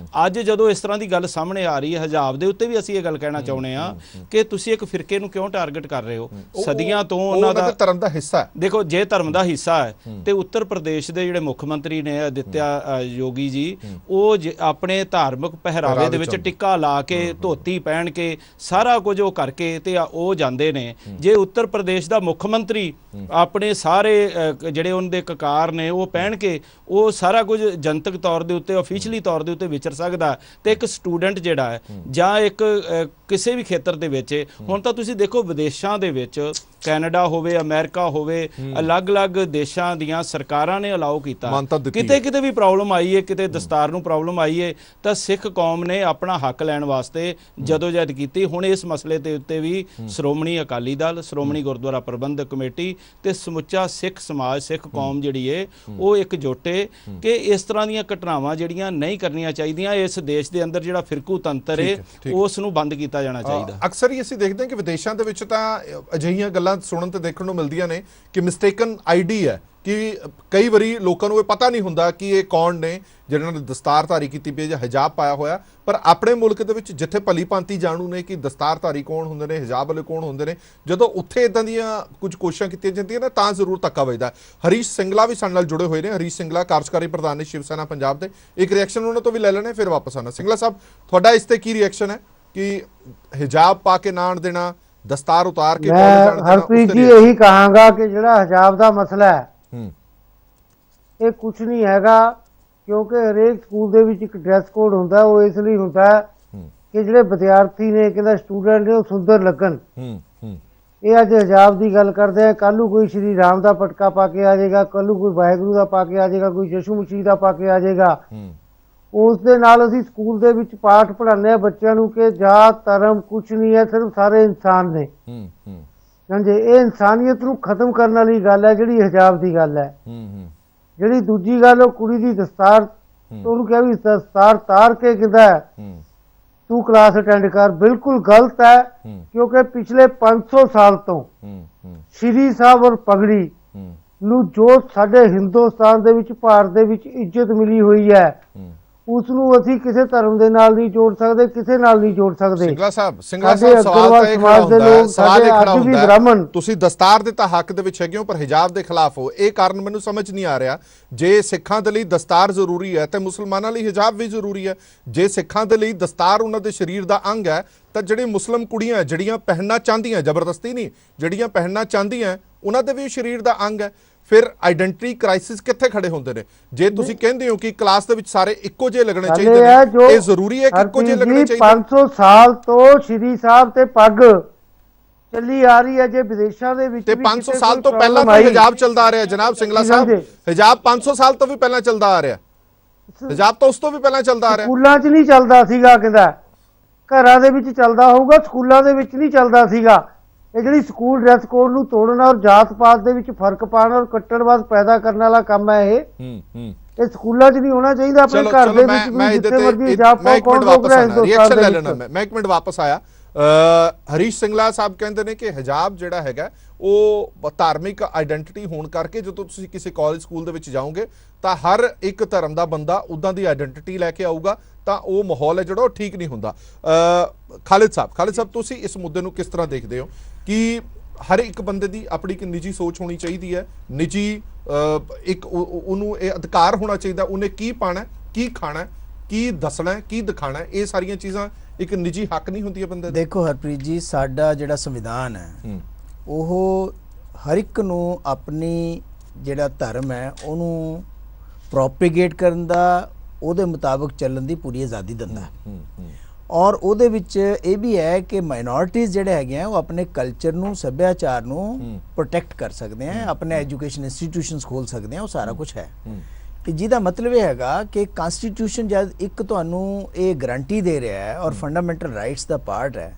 S3: ਅੱਜ ਜਦੋਂ ਇਸ ਤਰ੍ਹਾਂ ਦੀ ਗੱਲ ਸਾਹਮਣੇ ਆ ਰਹੀ ਹੈ, ਹਿਜਾਬ ਦੇ ਉੱਤੇ ਵੀ ਅਸੀਂ ਇਹ ਗੱਲ ਕਹਿਣਾ ਚਾਹੁੰਦੇ ਆ ਕਿ ਤੁਸੀਂ ਇੱਕ ਫਿਰਕੇ ਨੂੰ ਕਿਉਂ ਟਾਰਗੇਟ ਕਰ ਰਹੇ ਹੋ। ਸਦੀਆਂ ਤੋਂ ਉਹਨਾਂ ਦਾ
S1: ਧਰਮ ਦਾ ਹਿੱਸਾ ਹੈ।
S3: ਦੇਖੋ ਜੇ ਧਰਮ ਦਾ ਹਿੱਸਾ ਹੈ ਤੇ ਉੱਤਰ ਪ੍ਰਦੇਸ਼ ਦੇ ਜਿਹੜੇ ਮੁੱਖ ਮੰਤਰੀ ਨੇ ਆਦਿਤਿਆ ਯੋਗੀ ਜੀ, ਉਹ ਆਪਣੇ ਧਾਰਮਿਕ ਪਹਿਰਾਵੇ ਦੇ ਵਿੱਚ ਟਿੱਕਾ ਲਾ ਕੇ ਧੋਤੀ ਪਹਿਨ ਕੇ ਸਾਰਾ ਕੁਝ ਉਹ ਕਰਕੇ ਤੇ ਉਹ ਜਾਂਦੇ ਨੇ। ਜੇ ਉੱਤਰ ਪ੍ਰਦੇਸ਼ ਦਾ ਮੁੱਖ ਮੰਤਰੀ ਆਪਣੇ ਸਾਰੇ ਜਿਹੜੇ ਉਹਨਾਂ ਦੇ ਕਕਾਰ ਨੇ ਉਹ ਪਹਿਨ ਕੇ ਉਹ ਸਾਰਾ ਕੁਝ ਜਨਤਕ ਤੌਰ ਦੇ ਉੱਤੇ ਆਫੀਸ਼ੀਅਲੀ ਤੌਰ ਦੇ ਉੱਤੇ ਵਿਚਰ ਸਕਦਾ, ਤੇ ਇੱਕ ਸਟੂਡੈਂਟ ਜਿਹੜਾ ਹੈ ਜਾਂ ਇੱਕ ਕਿਸੇ ਵੀ ਖੇਤਰ ਦੇ ਵਿੱਚ, ਹੁਣ ਤਾਂ ਤੁਸੀਂ ਦੇਖੋ ਵਿਦੇਸ਼ਾਂ ਦੇ ਵਿੱਚ ਕੈਨੇਡਾ ਹੋਵੇ, ਅਮਰੀਕਾ ਹੋਵੇ, ਅਲੱਗ-ਅਲੱਗ ਦੇਸ਼ਾਂ ਦੀਆਂ ਸਰਕਾਰਾਂ ਨੇ ਅਲਾਉ ਕੀਤਾ। ਕਿਤੇ ਵੀ ਪ੍ਰੋਬਲਮ ਆਈ ਹੈ, ਕਿਤੇ ਦਸਤਾਰ ਨੂੰ ਪ੍ਰੋਬਲਮ ਆਈ ਹੈ ਤਾਂ ਸਿੱਖ ਕੌਮ ਨੇ ਆਪਣਾ ਹੱਕ ਲੈਣ ਵਾਸਤੇ ਜਦੋਜਹਿਦ ਕੀਤੀ। ਹੁਣ ਇਸ ਮਸਲੇ ਦੇ ਉੱਤੇ ਵੀ ਸ਼੍ਰੋਮਣੀ ਅਕਾਲੀ ਦਲ, ਸ਼੍ਰੋਮਣੀ ਗੁਰਦੁਆਰਾ ਪ੍ਰਬੰਧਕ ਕਮੇਟੀ ਤੇ ਸਮੁੱਚਾ ਸਿੱਖ ਸਮਾਜ, ਸਿੱਖ ਕੌਮ ਜਿਹੜੀ ਹੈ ਉਹ ਇਕਜੁੱਟ ਹੈ ਕਿ ਇਸ ਤਰ੍ਹਾਂ ਦੀਆਂ ਘਟਨਾਵਾਂ ਜਿਹੜੀਆਂ ਨਹੀਂ ਕਰਨੀਆਂ ਚਾਹੀਦੀਆਂ। ਇਸ ਦੇਸ਼ ਦੇ ਅੰਦਰ ਜਿਹੜਾ ਫਿਰਕੂ ਤੰਤਰ ਹੈ ਉਸ ਨੂੰ ਬੰਦ ਕੀਤਾ ਜਾਣਾ ਚਾਹੀਦਾ।
S1: ਅਕਸਰ ਹੀ ਅਸੀਂ ਦੇਖਦੇ ਹਾਂ ਕਿ ਵਿਦੇਸ਼ਾਂ ਦੇ ਵਿੱਚ ਤਾਂ ਅਜਿਹੀਆਂ ਗੱਲਾਂ ਸੁਣਨ ਤੇ ਦੇਖਣ ਨੂੰ ਮਿਲਦੀਆਂ ਨੇ ਕਿ ਮਿਸਟੇਕਨ ਆਈਡੀ ਹੈ, ਕਿ ਕਈ ਵਾਰੀ ਲੋਕਾਂ ਨੂੰ ਇਹ ਪਤਾ ਨਹੀਂ ਹੁੰਦਾ ਕਿ ਇਹ ਕੌਣ ਨੇ ਜਿਹਨਾਂ ਨੇ ਦਸਤਾਰਧਾਰੀ ਕੀਤੀ ਪਈ ਜਾਂ ਹਿਜਾਬ ਪਾਇਆ ਹੋਇਆ। ਪਰ ਆਪਣੇ ਮੁਲਕ ਦੇ ਵਿੱਚ ਜਿੱਥੇ ਭਲੀ ਭਾਂਤੀ ਜਾਣੂ ਨੇ ਕਿ ਦਸਤਾਰਧਾਰੀ ਕੌਣ ਹੁੰਦੇ ਨੇ, ਹਿਜਾਬ ਵਾਲੇ ਕੌਣ ਹੁੰਦੇ ਨੇ, ਜਦੋਂ ਉੱਥੇ ਇਦਾਂ ਦੀਆਂ ਕੁਝ ਕੋਸ਼ਿਸ਼ਾਂ ਕੀਤੀਆਂ ਜਾਂਦੀਆਂ ਨੇ ਤਾਂ ਜ਼ਰੂਰ ਧੱਕਾ ਵੱਜਦਾ। ਹਰੀਸ਼ ਸਿੰਗਲਾ ਵੀ ਸਾਡੇ ਨਾਲ ਜੁੜੇ ਹੋਏ ਨੇ। ਹਰੀਸ਼ ਸਿੰਗਲਾ ਕਾਰਜਕਾਰੀ ਪ੍ਰਧਾਨ ਨੇ ਸ਼ਿਵ ਸੈਨਾ ਪੰਜਾਬ ਦੇ। ਇੱਕ ਰਿਐਕਸ਼ਨ ਉਹਨਾਂ ਤੋਂ ਵੀ ਲੈ ਲੈਣੇ, ਫਿਰ ਵਾਪਸ ਆਉਣਾ। ਸਿੰਗਲਾ ਸਾਹਿਬ, ਤੁਹਾਡਾ ਇਸ ਤੇ ਕੀ ਰਿਐਕਸ਼ਨ ਹੈ ਕਿ ਹਿਜਾਬ ਪਾ ਕੇ ਨਾ ਆਉਣ ਦੇਣਾ, ਦਸਤਾਰ ਉਤਾਰ ਕੇ
S4: ਹਰਪ੍ਰੀਤ ਜੀ ਇਹੀ ਕਹਾਂਗਾ ਕਿ ਜਿਹੜਾ ਹਿਜਾਬ ਦਾ ਮਸਲਾ ਹੈ ਇਹ ਕੁਛ ਨਹੀਂ ਹੈਗਾ, ਕਿਉਂਕਿ ਹਰੇਕ ਸਕੂਲ ਦੇ ਵਿੱਚ ਇੱਕ ਡਰੈਸ ਕੋਡ ਹੁੰਦਾ। ਉਹ ਇਸ ਲਈ ਹੁੰਦਾ ਕਿ ਜਿਹੜੇ ਵਿਦਿਆਰਥੀ ਨੇ, ਕਹਿੰਦਾ ਸਟੂਡੈਂਟ ਨੇ, ਉਹ ਸੁੰਦਰ ਲੱਗਣ। ਇਹ ਅੱਜ ਹਿਜਾਬ ਦੀ ਗੱਲ ਕਰਦੇ ਆ, ਕੱਲ੍ਹ ਨੂੰ ਕੋਈ ਸ਼੍ਰੀ ਰਾਮ ਦਾ ਪਟਕਾ ਪਾ ਕੇ ਆ ਜਾਏਗਾ, ਕੱਲ੍ਹ ਨੂੰ ਕੋਈ ਵਾਹਿਗੁਰੂ ਦਾ ਪਾ ਕੇ ਆ ਜਾਏਗਾ, ਕੋਈ ਯਸ਼ੂ ਮਸੀਹ ਦਾ ਪਾ ਕੇ ਆ ਜਾਏਗਾ। ਉਸ ਦੇ ਨਾਲ ਅਸੀਂ ਸਕੂਲ ਦੇ ਵਿੱਚ ਪਾਠ ਪੜ੍ਹਾਉਂਦੇ ਹਾਂ ਬੱਚਿਆਂ ਨੂੰ ਕਿ ਜਾਤ ਧਰਮ ਕੁਛ ਨਹੀਂ ਹੈ, ਸਿਰਫ ਸਾਰੇ ਇਨਸਾਨ ਨੇ। ਹਾਂਜੀ, ਇਹ ਇਨਸਾਨੀਅਤ ਨੂੰ ਖਤਮ ਕਰਨ ਵਾਲੀ ਗੱਲ ਹੈ ਜਿਹੜੀ ਹਿਜਾਬ ਦੀ ਗੱਲ ਹੈ। ਜਿਹੜੀ ਦੂਜੀ ਗੱਲ ਉਹ ਕੁੜੀ ਦੀ ਦਸਤਾਰ, ਉਹਨੂੰ ਕਿਹਾ ਵੀ ਦਸਤਾਰ ਤਾਰ ਕੇ ਕਹਿੰਦਾ ਤੂੰ ਕਲਾਸ ਅਟੈਂਡ ਕਰ, ਬਿਲਕੁਲ ਗਲਤ ਹੈ। ਕਿਉਂਕਿ ਪਿਛਲੇ 500 ਸਾਲ ਤੋਂ ਸ਼੍ਰੀ ਸਾਹਿਬ ਔਰ ਪਗੜੀ ਨੂੰ ਜੋ ਸਾਡੇ ਹਿੰਦੁਸਤਾਨ ਦੇ ਵਿੱਚ, ਭਾਰਤ ਦੇ ਵਿੱਚ ਇੱਜ਼ਤ ਮਿਲੀ ਹੋਈ ਹੈ, ਉਸ ਨੂੰ ਅਸੀਂ ਕਿਸੇ ਧਰਮ ਦੇ ਨਾਲ ਨਹੀਂ ਜੋੜ ਸਕਦੇ, ਕਿਸੇ ਨਾਲ ਨਹੀਂ ਜੋੜ ਸਕਦੇ।
S1: ਸਿੰਗਲਾ ਸਾਹਿਬ ਸਵਾਲ ਤਾਂ ਇਹ ਖੜਾ ਹੁੰਦਾ ਹੈ, ਤੁਸੀਂ ਦਸਤਾਰ ਦੇ ਤਾਂ ਹੱਕ ਦੇ ਵਿੱਚ ਹੈਗੇ ਹੋ ਪਰ ਹਿਜਾਬ ਦੇ ਖਿਲਾਫ ਹੋ। ਇਹ ਕਾਰਨ ਮੈਨੂੰ ਸਮਝ ਨਹੀਂ ਆ ਰਿਹਾ। ਜੇ ਸਿੱਖਾਂ ਦੇ ਲਈ ਦਸਤਾਰ ਜ਼ਰੂਰੀ ਹੈ ਤੇ ਮੁਸਲਮਾਨਾਂ ਲਈ ਹਿਜਾਬ ਵੀ ਜ਼ਰੂਰੀ ਹੈ। ਜੇ ਸਿੱਖਾਂ ਦੇ ਲਈ ਦਸਤਾਰ ਉਹਨਾਂ ਦੇ ਸਰੀਰ ਦਾ ਅੰਗ ਹੈ ਤਾਂ ਜਿਹੜੇ ਮੁਸਲਮ ਕੁੜੀਆਂ ਜਿਹੜੀਆਂ ਪਹਿਨਣਾ ਚਾਹੁੰਦੀਆਂ, ਜ਼ਬਰਦਸਤੀ ਨਹੀਂ, ਜਿਹੜੀਆਂ ਪਹਿਨਣਾ ਚਾਹੁੰਦੀਆਂ ਉਹਨਾਂ ਦੇ ਵੀ ਸਰੀਰ ਦਾ ਅੰਗ ਹੈ। ਫਿਰ ਆਈਡੈਂਟੀਟੀ ਕ੍ਰਾਈਸਿਸ ਕਿੱਥੇ ਖੜੇ ਹੁੰਦੇ ਨੇ? ਜੇ ਤੁਸੀਂ ਕਹਿੰਦੇ ਹੋ ਕਿ ਕਲਾਸ ਦੇ ਵਿੱਚ ਸਾਰੇ ਇੱਕੋ ਜਿਹੇ ਲੱਗਣੇ ਚਾਹੀਦੇ ਨੇ, ਇਹ ਜ਼ਰੂਰੀ ਹੈ ਕਿ ਇੱਕੋ ਜਿਹੇ ਲੱਗਣੇ ਚਾਹੀਦੇ?
S4: 500 ਸਾਲ ਤੋਂ ਸ਼੍ਰੀ ਸਾਹਿਬ ਤੇ ਪੱਗ ਚੱਲੀ ਆ ਰਹੀ ਹੈ। ਜੇ ਵਿਦੇਸ਼ਾਂ ਦੇ ਵਿੱਚ
S1: ਤੇ 500 ਸਾਲ ਤੋਂ ਪਹਿਲਾਂ ਤੋਂ ਹਿਜਾਬ ਚੱਲਦਾ ਆ ਰਿਹਾ ਜਨਾਬ ਸਿੰਗਲਾ ਸਾਹਿਬ। ਹਿਜਾਬ 500 ਸਾਲ ਤੋਂ ਵੀ ਪਹਿਲਾਂ ਚੱਲਦਾ ਆ ਰਿਹਾ। ਹਿਜਾਬ ਤਾਂ ਉਸ ਤੋਂ ਵੀ ਪਹਿਲਾਂ ਚੱਲਦਾ ਆ ਰਿਹਾ।
S4: ਸਕੂਲਾਂ 'ਚ ਨਹੀਂ ਚੱਲਦਾ ਸੀਗਾ, ਕਹਿੰਦਾ ਘਰਾਂ ਦੇ ਵਿੱਚ ਚੱਲਦਾ ਹੋਊਗਾ, ਸਕੂਲਾਂ ਦੇ ਵਿੱਚ ਨਹੀਂ ਚੱਲਦਾ ਸੀਗਾ। ਇਹ ਜਿਹੜੀ ਸਕੂਲ ਡਰੈਸ ਕੋਡ ਨੂੰ ਤੋੜਨਾ ਔਰ ਜਾਤ ਪਾਤ ਦੇ ਵਿੱਚ ਫਰਕ ਪਾਉਣਾ ਔਰ ਕੱਟੜਵਾਦ ਪੈਦਾ ਕਰਨ ਵਾਲਾ ਕੰਮ ਹੈ। ਇਹ ਸਕੂਲਾਂ 'ਚ ਨਹੀਂ ਹੋਣਾ ਚਾਹੀਦਾ। ਆਪਣੇ ਘਰ ਦੇ ਵਿੱਚ
S1: ਮੈਂ ਇੱਕ ਮਿੰਟ ਵਾਪਸ ਆਣਾ, ਰਿਐਕਸ਼ਨ ਲੈ ਲੈਣਾ। ਮੈਂ ਇੱਕ ਮਿੰਟ ਵਾਪਸ ਆਇਆ। ਹਰੀਸ਼ ਸਿੰਗਲਾ ਸਾਹਿਬ ਕਹਿੰਦੇ ਨੇ ਕਿ ਹਿਜਾਬ ਜਿਹੜਾ ਹੈਗਾ ਉਹ ਧਾਰਮਿਕ ਆਈਡੈਂਟੀਟੀ ਹੋਣ ਕਰਕੇ ਜਦੋਂ ਤੁਸੀਂ ਕਿਸੇ ਕਾਲਜ ਸਕੂਲ ਦੇ ਵਿੱਚ ਜਾਓਗੇ ਤਾਂ ਹਰ ਇੱਕ ਧਰਮ ਦਾ ਬੰਦਾ ਉੱਦਾਂ ਦੀ ਆਈਡੈਂਟੀਟੀ ਲੈ ਕੇ ਆਊਗਾ ਤਾਂ ਉਹ ਮਾਹੌਲ ਹੈ ਜਿਹੜਾ ਉਹ ਠੀਕ ਨਹੀਂ ਹੁੰਦਾ। ਖਾਲਿਦ ਸਾਹਿਬ ਤੁਸੀਂ ਇਸ ਮੁੱਦੇ ਨੂੰ ਕਿਸ ਤਰ੍ਹਾਂ ਦੇਖਦੇ ਹੋ ਕਿ ਹਰ ਇੱਕ ਬੰਦੇ ਦੀ ਆਪਣੀ ਇੱਕ ਨਿੱਜੀ ਸੋਚ ਹੋਣੀ ਚਾਹੀਦੀ ਹੈ, ਨਿੱਜੀ ਇੱਕ ਉਹਨੂੰ ਇਹ ਅਧਿਕਾਰ ਹੋਣਾ ਚਾਹੀਦਾ ਉਹਨੇ ਕੀ ਪਾਣਾ ਕੀ ਖਾਣਾ ਕੀ ਦੱਸਣਾ ਹੈ, ਕੀ ਦਿਖਾਣਾ ਹੈ, ਇਹ ਸਾਰੀਆਂ ਚੀਜ਼ਾਂ ਇੱਕ ਨਿੱਜੀ ਹੱਕ ਨਹੀਂ ਹੁੰਦੀਆਂ ਬੰਦੇ ਦਾ?
S5: ਦੇਖੋ ਹਰਪ੍ਰੀਤ ਜੀ, ਸਾਡਾ ਜਿਹੜਾ ਸੰਵਿਧਾਨ ਹੈ ਉਹ ਹਰ ਇੱਕ ਨੂੰ ਆਪਣੀ ਜਿਹੜਾ ਧਰਮ ਹੈ ਉਹਨੂੰ ਪ੍ਰੋਪੇਗੇਟ ਕਰਨ ਦਾ, ਉਹਦੇ ਮੁਤਾਬਕ ਚੱਲਣ ਦੀ ਪੂਰੀ ਆਜ਼ਾਦੀ ਦਿੰਦਾ ਹੈ। ਔਰ ਉਹਦੇ ਵਿੱਚ ਇਹ ਵੀ ਹੈ ਕਿ ਮਾਈਨੋਰਿਟੀਜ਼ ਜਿਹੜੇ ਹੈਗੇ ਆ ਉਹ ਆਪਣੇ ਕਲਚਰ ਨੂੰ, ਸੱਭਿਆਚਾਰ ਨੂੰ ਪ੍ਰੋਟੈਕਟ ਕਰ ਸਕਦੇ ਆ, ਆਪਣੇ ਐਜੂਕੇਸ਼ਨ ਇੰਸਟੀਟਿਊਸ਼ਨਸ ਖੋਲ ਸਕਦੇ ਆ, ਉਹ ਸਾਰਾ ਕੁਝ ਹੈ। ਕਿ ਜਿਹਦਾ ਮਤਲਬ ਇਹ ਹੈਗਾ ਕਿ ਕਨਸਟੀਟਿਊਸ਼ਨ ਜਦ ਇੱਕ ਤੁਹਾਨੂੰ ਇਹ ਗਰੰਟੀ ਦੇ ਰਿਹਾ ਹੈ ਔਰ ਫੰਡਾਮੈਂਟਲ ਰਾਈਟਸ ਦਾ ਪਾਰਟ ਹੈ,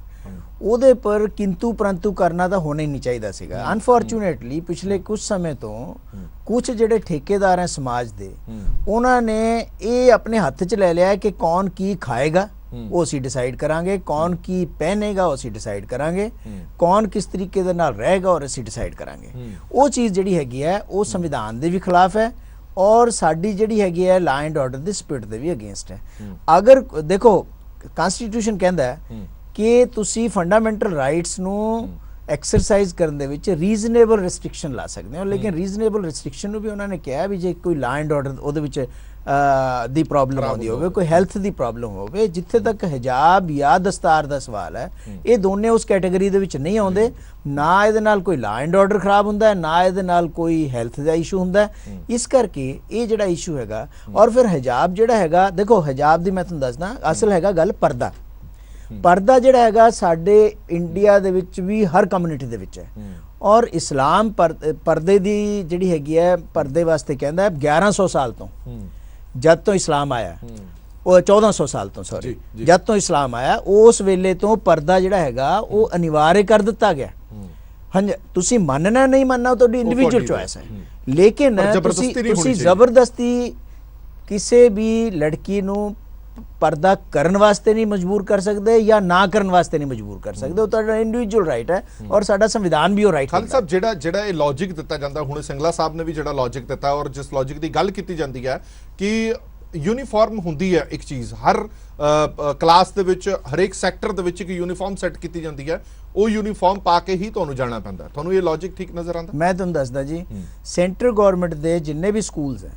S5: ਉਹਦੇ ਪਰ ਕਿੰਤੂ ਪਰੰਤੂ ਕਰਨਾ ਤਾਂ ਹੋਣਾ ਹੀ ਨਹੀਂ ਚਾਹੀਦਾ ਸੀਗਾ। ਅਨਫੋਰਚੂਨੇਟਲੀ ਪਿਛਲੇ ਕੁਝ ਸਮੇਂ ਤੋਂ ਕੁਝ ਜਿਹੜੇ ਠੇਕੇਦਾਰ ਹੈ ਸਮਾਜ ਦੇ, ਉਹਨਾਂ ਨੇ ਇਹ ਆਪਣੇ ਹੱਥ 'ਚ ਲੈ ਲਿਆ ਹੈ ਕਿ ਕੌਣ ਕੀ ਖਾਏਗਾ ਉਹ ਅਸੀਂ ਡਿਸਾਈਡ ਕਰਾਂਗੇ, ਕੌਣ ਕੀ ਪਹਿਨੇਗਾ ਉਹ ਅਸੀਂ ਡਿਸਾਈਡ ਕਰਾਂਗੇ, ਕੌਣ ਕਿਸ ਤਰੀਕੇ ਦੇ ਨਾਲ ਰਹੇਗਾ ਔਰ ਅਸੀਂ ਡਿਸਾਈਡ ਕਰਾਂਗੇ। ਉਹ ਚੀਜ਼ ਜਿਹੜੀ ਹੈਗੀ ਹੈ ਉਹ ਸੰਵਿਧਾਨ ਦੇ ਵੀ ਖਿਲਾਫ ਹੈ ਔਰ ਸਾਡੀ ਜਿਹੜੀ ਹੈਗੀ ਹੈ ਲਾ ਐਂਡ ਆਰਡਰ ਦੇ ਸਪਿਰਿਟ ਦੇ ਵੀ ਅਗੇਂਸਟ ਹੈ। ਅਗਰ ਦੇਖੋ ਕਨਸਟੀਟਿਊਸ਼ਨ ਕਹਿੰਦਾ ਹੈ ਕਿ ਤੁਸੀਂ ਫੰਡਾਮੈਂਟਲ ਰਾਈਟਸ ਨੂੰ ਐਕਸਰਸਾਈਜ਼ ਕਰਨ ਦੇ ਵਿੱਚ ਰੀਜ਼ਨੇਬਲ ਰੈਸਟ੍ਰਿਕਸ਼ਨ ਲਾ ਸਕਦੇ ਹੋ, ਲੇਕਿਨ ਰੀਜ਼ਨੇਬਲ ਰੈਸਟ੍ਰਿਕਸ਼ਨ ਨੂੰ ਵੀ ਉਹਨਾਂ ਨੇ ਕਿਹਾ ਵੀ ਜੇ ਕੋਈ ਲਾ ਐਂਡ ਆਰਡਰ ਉਹਦੇ ਵਿੱਚ ਦੀ ਪ੍ਰੋਬਲਮ ਆਉਂਦੀ ਹੋਵੇ, ਕੋਈ ਹੈਲਥ ਦੀ ਪ੍ਰੋਬਲਮ ਹੋਵੇ, ਜਿੱਥੇ ਤੱਕ ਹਿਜਾਬ ਜਾਂ ਦਸਤਾਰ ਦਾ ਸਵਾਲ ਹੈ, ਇਹ ਦੋਨੇ ਉਸ ਕੈਟਾਗਰੀ ਦੇ ਵਿੱਚ ਨਹੀਂ ਆਉਂਦੇ। ਨਾ ਇਹਦੇ ਨਾਲ ਕੋਈ ਲਾ ਐਂਡ ਆਰਡਰ ਖਰਾਬ ਹੁੰਦਾ ਹੈ, ਨਾ ਇਹਦੇ ਨਾਲ ਕੋਈ ਹੈਲਥ ਦਾ ਇਸ਼ੂ ਹੁੰਦਾ ਹੈ। ਇਸ ਕਰਕੇ ਇਹ ਜਿਹੜਾ ਇਸ਼ੂ ਹੈਗਾ, ਔਰ ਫਿਰ ਹਿਜਾਬ ਜਿਹੜਾ ਹੈਗਾ, ਦੇਖੋ ਹਿਜਾਬ ਦੀ ਮੈਂ ਤੁਹਾਨੂੰ ਦੱਸਦਾ, ਅਸਲ ਹੈਗਾ ਗੱਲ ਪਰਦਾ। ਪਰਦਾ ਜਿਹੜਾ ਹੈਗਾ ਸਾਡੇ ਇੰਡੀਆ ਦੇ ਵਿੱਚ ਵੀ ਹਰ ਕਮਿਊਨਿਟੀ ਦੇ ਵਿੱਚ ਹੈ, ਔਰ ਇਸਲਾਮ ਪਰਦੇ ਦੀ ਜਿਹੜੀ ਹੈਗੀ ਹੈ, ਪਰਦੇ ਵਾਸਤੇ ਕਹਿੰਦਾ ਹੈ 1100 ਸਾਲ ਤੋਂ, ਜਦ ਤੋਂ ਇਸਲਾਮ ਆਇਆ, ਉਹ 1400 ਸਾਲ ਤੋਂ, ਸੌਰੀ, ਜਦ ਤੋਂ ਇਸਲਾਮ ਆਇਆ ਉਸ ਵੇਲੇ ਤੋਂ ਪਰਦਾ ਜਿਹੜਾ ਹੈਗਾ ਉਹ ਅਨਿਵਾर्य ਕਰ ਦਿੱਤਾ ਗਿਆ। ਹਾਂਜੀ, ਤੁਸੀਂ ਮੰਨਣਾ ਨਹੀਂ ਮੰਨਣਾ ਤੁਹਾਡੀ ਇੰਡੀਵਿਜੂਅਲ ਚੁਆਇਸ ਹੈ, ਲੇਕਿਨ ਤੁਸੀਂ ਜ਼ਬਰਦਸਤੀ ਕਿਸੇ ਵੀ ਲੜਕੀ ਨੂੰ ਪਰਦਾ ਕਰਨ ਵਾਸਤੇ ਨਹੀਂ ਮਜਬੂਰ ਕਰ ਸਕਦੇ ਜਾਂ ਨਾ ਕਰਨ ਵਾਸਤੇ ਨਹੀਂ ਮਜਬੂਰ ਕਰ ਸਕਦੇ, ਉਹ ਤੁਹਾਡਾ ਇੰਡੀਵਿਜੂਅਲ ਰਾਈਟ ਹੈ ਔਰ ਸਾਡਾ ਸੰਵਿਧਾਨ ਵੀ ਉਹ ਰਾਈਟ ਹੈ।
S1: ਖਾਲਸਾ ਸਾਹਿਬ, ਜਿਹੜਾ ਇਹ ਲੌਜੀਕ ਦਿੱਤਾ ਜਾਂਦਾ, ਹੁਣ ਸਿੰਗਲਾ ਸਾਹਿਬ ਨੇ ਵੀ ਜਿਹੜਾ ਲੌਜੀਕ ਦਿੱਤਾ ਔਰ ਜਿਸ ਲੌਜੀਕ ਦੀ ਗੱਲ ਕੀਤੀ ਜਾਂਦੀ ਹੈ ਕਿ ਯੂਨੀਫਾਰਮ ਹੁੰਦੀ ਹੈ ਇੱਕ ਚੀਜ਼, ਹਰ ਕਲਾਸ ਦੇ ਵਿੱਚ, ਹਰੇਕ ਸੈਕਟਰ ਦੇ ਵਿੱਚ ਇੱਕ ਯੂਨੀਫਾਰਮ ਸੈੱਟ ਕੀਤੀ ਜਾਂਦੀ ਹੈ, ਉਹ ਯੂਨੀਫਾਰਮ ਪਾ ਕੇ ਹੀ ਤੁਹਾਨੂੰ ਜਾਣਾ ਪੈਂਦਾ। ਤੁਹਾਨੂੰ ਇਹ ਲੌਜੀਕ ਠੀਕ ਨਜ਼ਰ ਆਉਂਦਾ?
S5: ਮੈਂ ਤੁਹਾਨੂੰ ਦੱਸਦਾ ਜੀ, ਸੈਂਟਰ ਗਵਰਨਮੈਂਟ ਦੇ ਜਿੰਨੇ ਵੀ ਸਕੂਲਸ ਹੈ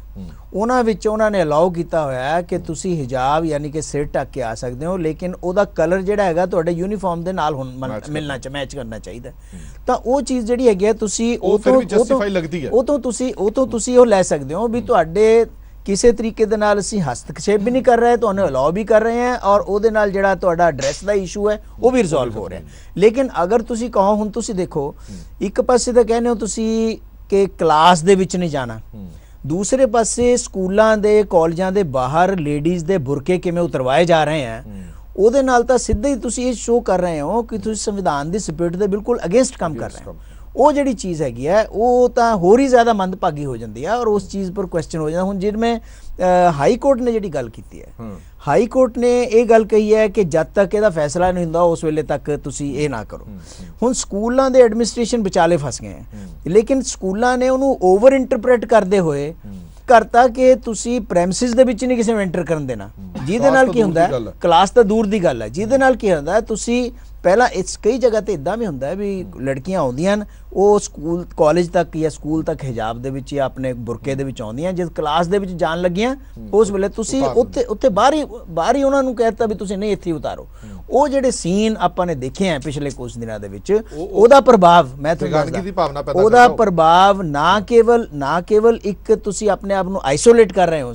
S5: ਉਹਨਾਂ ਵਿੱਚ ਉਹਨਾਂ ਨੇ ਅਲਾਉ ਕੀਤਾ ਹੋਇਆ ਹੈ ਕਿ ਤੁਸੀਂ ਹਿਜਾਬ ਯਾਨੀ ਕਿ ਸਿਰ ਢੱਕ ਕੇ ਆ ਸਕਦੇ ਹੋ, ਲੇਕਿਨ ਉਹਦਾ ਕਲਰ ਜਿਹੜਾ ਹੈਗਾ ਤੁਹਾਡੇ ਯੂਨੀਫਾਰਮ ਦੇ ਨਾਲ ਮਿਲਣਾ ਮੈਚ ਕਰਨਾ ਚਾਹੀਦਾ। ਤਾਂ ਉਹ ਚੀਜ਼ ਜਿਹੜੀ ਹੈਗੀ ਹੈ ਤੁਸੀਂ ਉਹ ਤੋਂ ਤੁਸੀਂ ਉਹ ਲੈ ਸਕਦੇ ਹੋ ਵੀ ਤੁਹਾਡੇ ਕਿਸੇ ਤਰੀਕੇ ਦੇ ਨਾਲ ਅਸੀਂ ਹਸਤਕਸ਼ੇਪ ਵੀ ਨਹੀਂ ਕਰ ਰਹੇ, ਤੁਹਾਨੂੰ ਅਲਾਉ ਵੀ ਕਰ ਰਹੇ ਹਾਂ ਔਰ ਉਹਦੇ ਨਾਲ ਜਿਹੜਾ ਤੁਹਾਡਾ ਐਡਰੈਸ ਦਾ ਇਸ਼ੂ ਹੈ ਉਹ ਵੀ ਰਿਜ਼ੋਲਵ ਹੋ ਰਿਹਾ। ਲੇਕਿਨ ਅਗਰ ਤੁਸੀਂ ਕਹੋ, ਹੁਣ ਤੁਸੀਂ ਦੇਖੋ, ਇੱਕ ਪਾਸੇ ਤਾਂ ਕਹਿੰਦੇ ਹੋ ਤੁਸੀਂ ਕਿ ਕਲਾਸ ਦੇ ਵਿੱਚ ਨਹੀਂ ਜਾਣਾ, ਦੂਸਰੇ ਪਾਸੇ ਸਕੂਲਾਂ ਦੇ ਕਾਲਜਾਂ ਦੇ ਬਾਹਰ ਲੇਡੀਜ਼ ਦੇ ਬੁਰਕੇ ਕਿਵੇਂ ਉਤਰਵਾਏ ਜਾ ਰਹੇ ਹੈ, ਉਹਦੇ ਨਾਲ ਤਾਂ ਸਿੱਧਾ ਹੀ ਤੁਸੀਂ ਇਹ ਸ਼ੋਅ ਕਰ ਰਹੇ ਹੋ ਕਿ ਤੁਸੀਂ ਸੰਵਿਧਾਨ ਦੀ ਸਪਿਰਿਟ ਦੇ ਬਿਲਕੁਲ ਅਗੇਂਸਟ ਕੰਮ ਕਰ ਰਹੇ ਹੋ। ਉਹ ਜਿਹੜੀ ਚੀਜ਼ ਹੈਗੀ ਹੈ ਉਹ ਤਾਂ ਹੋਰ ਹੀ ਜ਼ਿਆਦਾ ਮੰਦਭਾਗੀ ਹੋ ਜਾਂਦੀ ਹੈ ਔਰ ਉਸ ਚੀਜ਼ ਪਰ ਕੁਐਸਚਨ ਹੋ ਜਾਂਦਾ। ਹੁਣ ਜਿਵੇਂ ਹਾਈ ਕੋਰਟ ਨੇ ਜਿਹੜੀ ਗੱਲ ਕੀਤੀ ਹੈ, ਹਾਈ ਕੋਰਟ ਨੇ ਇਹ ਗੱਲ ਕਹੀ ਹੈ ਕਿ ਜਦ ਤੱਕ ਇਹਦਾ ਫੈਸਲਾ ਨਹੀਂ ਹੁੰਦਾ ਉਸ ਵੇਲੇ ਤੱਕ ਤੁਸੀਂ ਇਹ ਨਾ ਕਰੋ। ਹੁਣ ਸਕੂਲਾਂ ਦੇ ਐਡਮਿਨਿਸਟ੍ਰੇਸ਼ਨ ਵਿਚਾਲੇ ਫਸ ਗਏ ਹੈ, ਲੇਕਿਨ ਸਕੂਲਾਂ ਨੇ ਉਹਨੂੰ ਓਵਰ ਇੰਟਰਪ੍ਰੇਟ ਕਰਦੇ ਹੋਏ ਕਰਤਾ ਕਿ ਤੁਸੀਂ ਪ੍ਰੈਮਿਸਿਸ ਦੇ ਵਿੱਚ ਨਹੀਂ ਕਿਸੇ ਨੂੰ ਐਂਟਰ ਕਰਨ ਦੇਣਾ, ਜਿਹਦੇ ਨਾਲ ਕੀ ਹੁੰਦਾ ਹੈ, ਕਲਾਸ ਤਾਂ ਦੂਰ ਦੀ ਗੱਲ ਹੈ, ਜਿਹਦੇ ਨਾਲ ਕੀ ਹੁੰਦਾ ਹੈ, ਤੁਸੀਂ ਪਹਿਲਾਂ ਇਸ ਕਈ ਜਗ੍ਹਾ ਤੇ ਇਦਾਂ ਵੀ ਹੁੰਦਾ ਹੈ ਵੀ ਲੜਕੀਆਂ ਆਉਂਦੀਆਂ ਨੇ, ਉਹ ਸਕੂਲ ਕਾਲਜ ਤੱਕ ਜਾਂ ਸਕੂਲ ਤੱਕ ਹਿਜਾਬ ਦੇ ਵਿੱਚ ਜਾਂ ਆਪਣੇ ਬੁਰਕੇ ਦੇ ਵਿੱਚ ਆਉਂਦੀਆਂ, ਜਦ ਕਲਾਸ ਦੇ ਵਿੱਚ ਜਾਣ ਲੱਗੀਆਂ ਉਸ ਵੇਲੇ ਤੁਸੀਂ ਉੱਥੇ ਬਾਹਰ ਹੀ ਉਹਨਾਂ ਨੂੰ ਕਹਿਤਾ ਵੀ ਤੁਸੀਂ ਨਹੀਂ ਇੱਥੇ ਉਤਾਰੋ। ਉਹ ਜਿਹੜੇ ਸੀਨ ਆਪਾਂ ਨੇ ਦੇਖੇ ਆ ਪਿਛਲੇ ਕੁਝ ਦਿਨਾਂ ਦੇ ਵਿੱਚ, ਉਹਦਾ ਪ੍ਰਭਾਵ ਮੈਂ ਤੁਹਾਨੂੰ ਦੱਸਦਾ, ਉਹਦਾ ਪ੍ਰਭਾਵ ਨਾ ਕੇਵਲ ਇੱਕ ਤੁਸੀਂ ਆਪਣੇ ਆਪ ਨੂੰ ਆਈਸੋਲੇਟ ਕਰ ਰਹੇ ਹੋ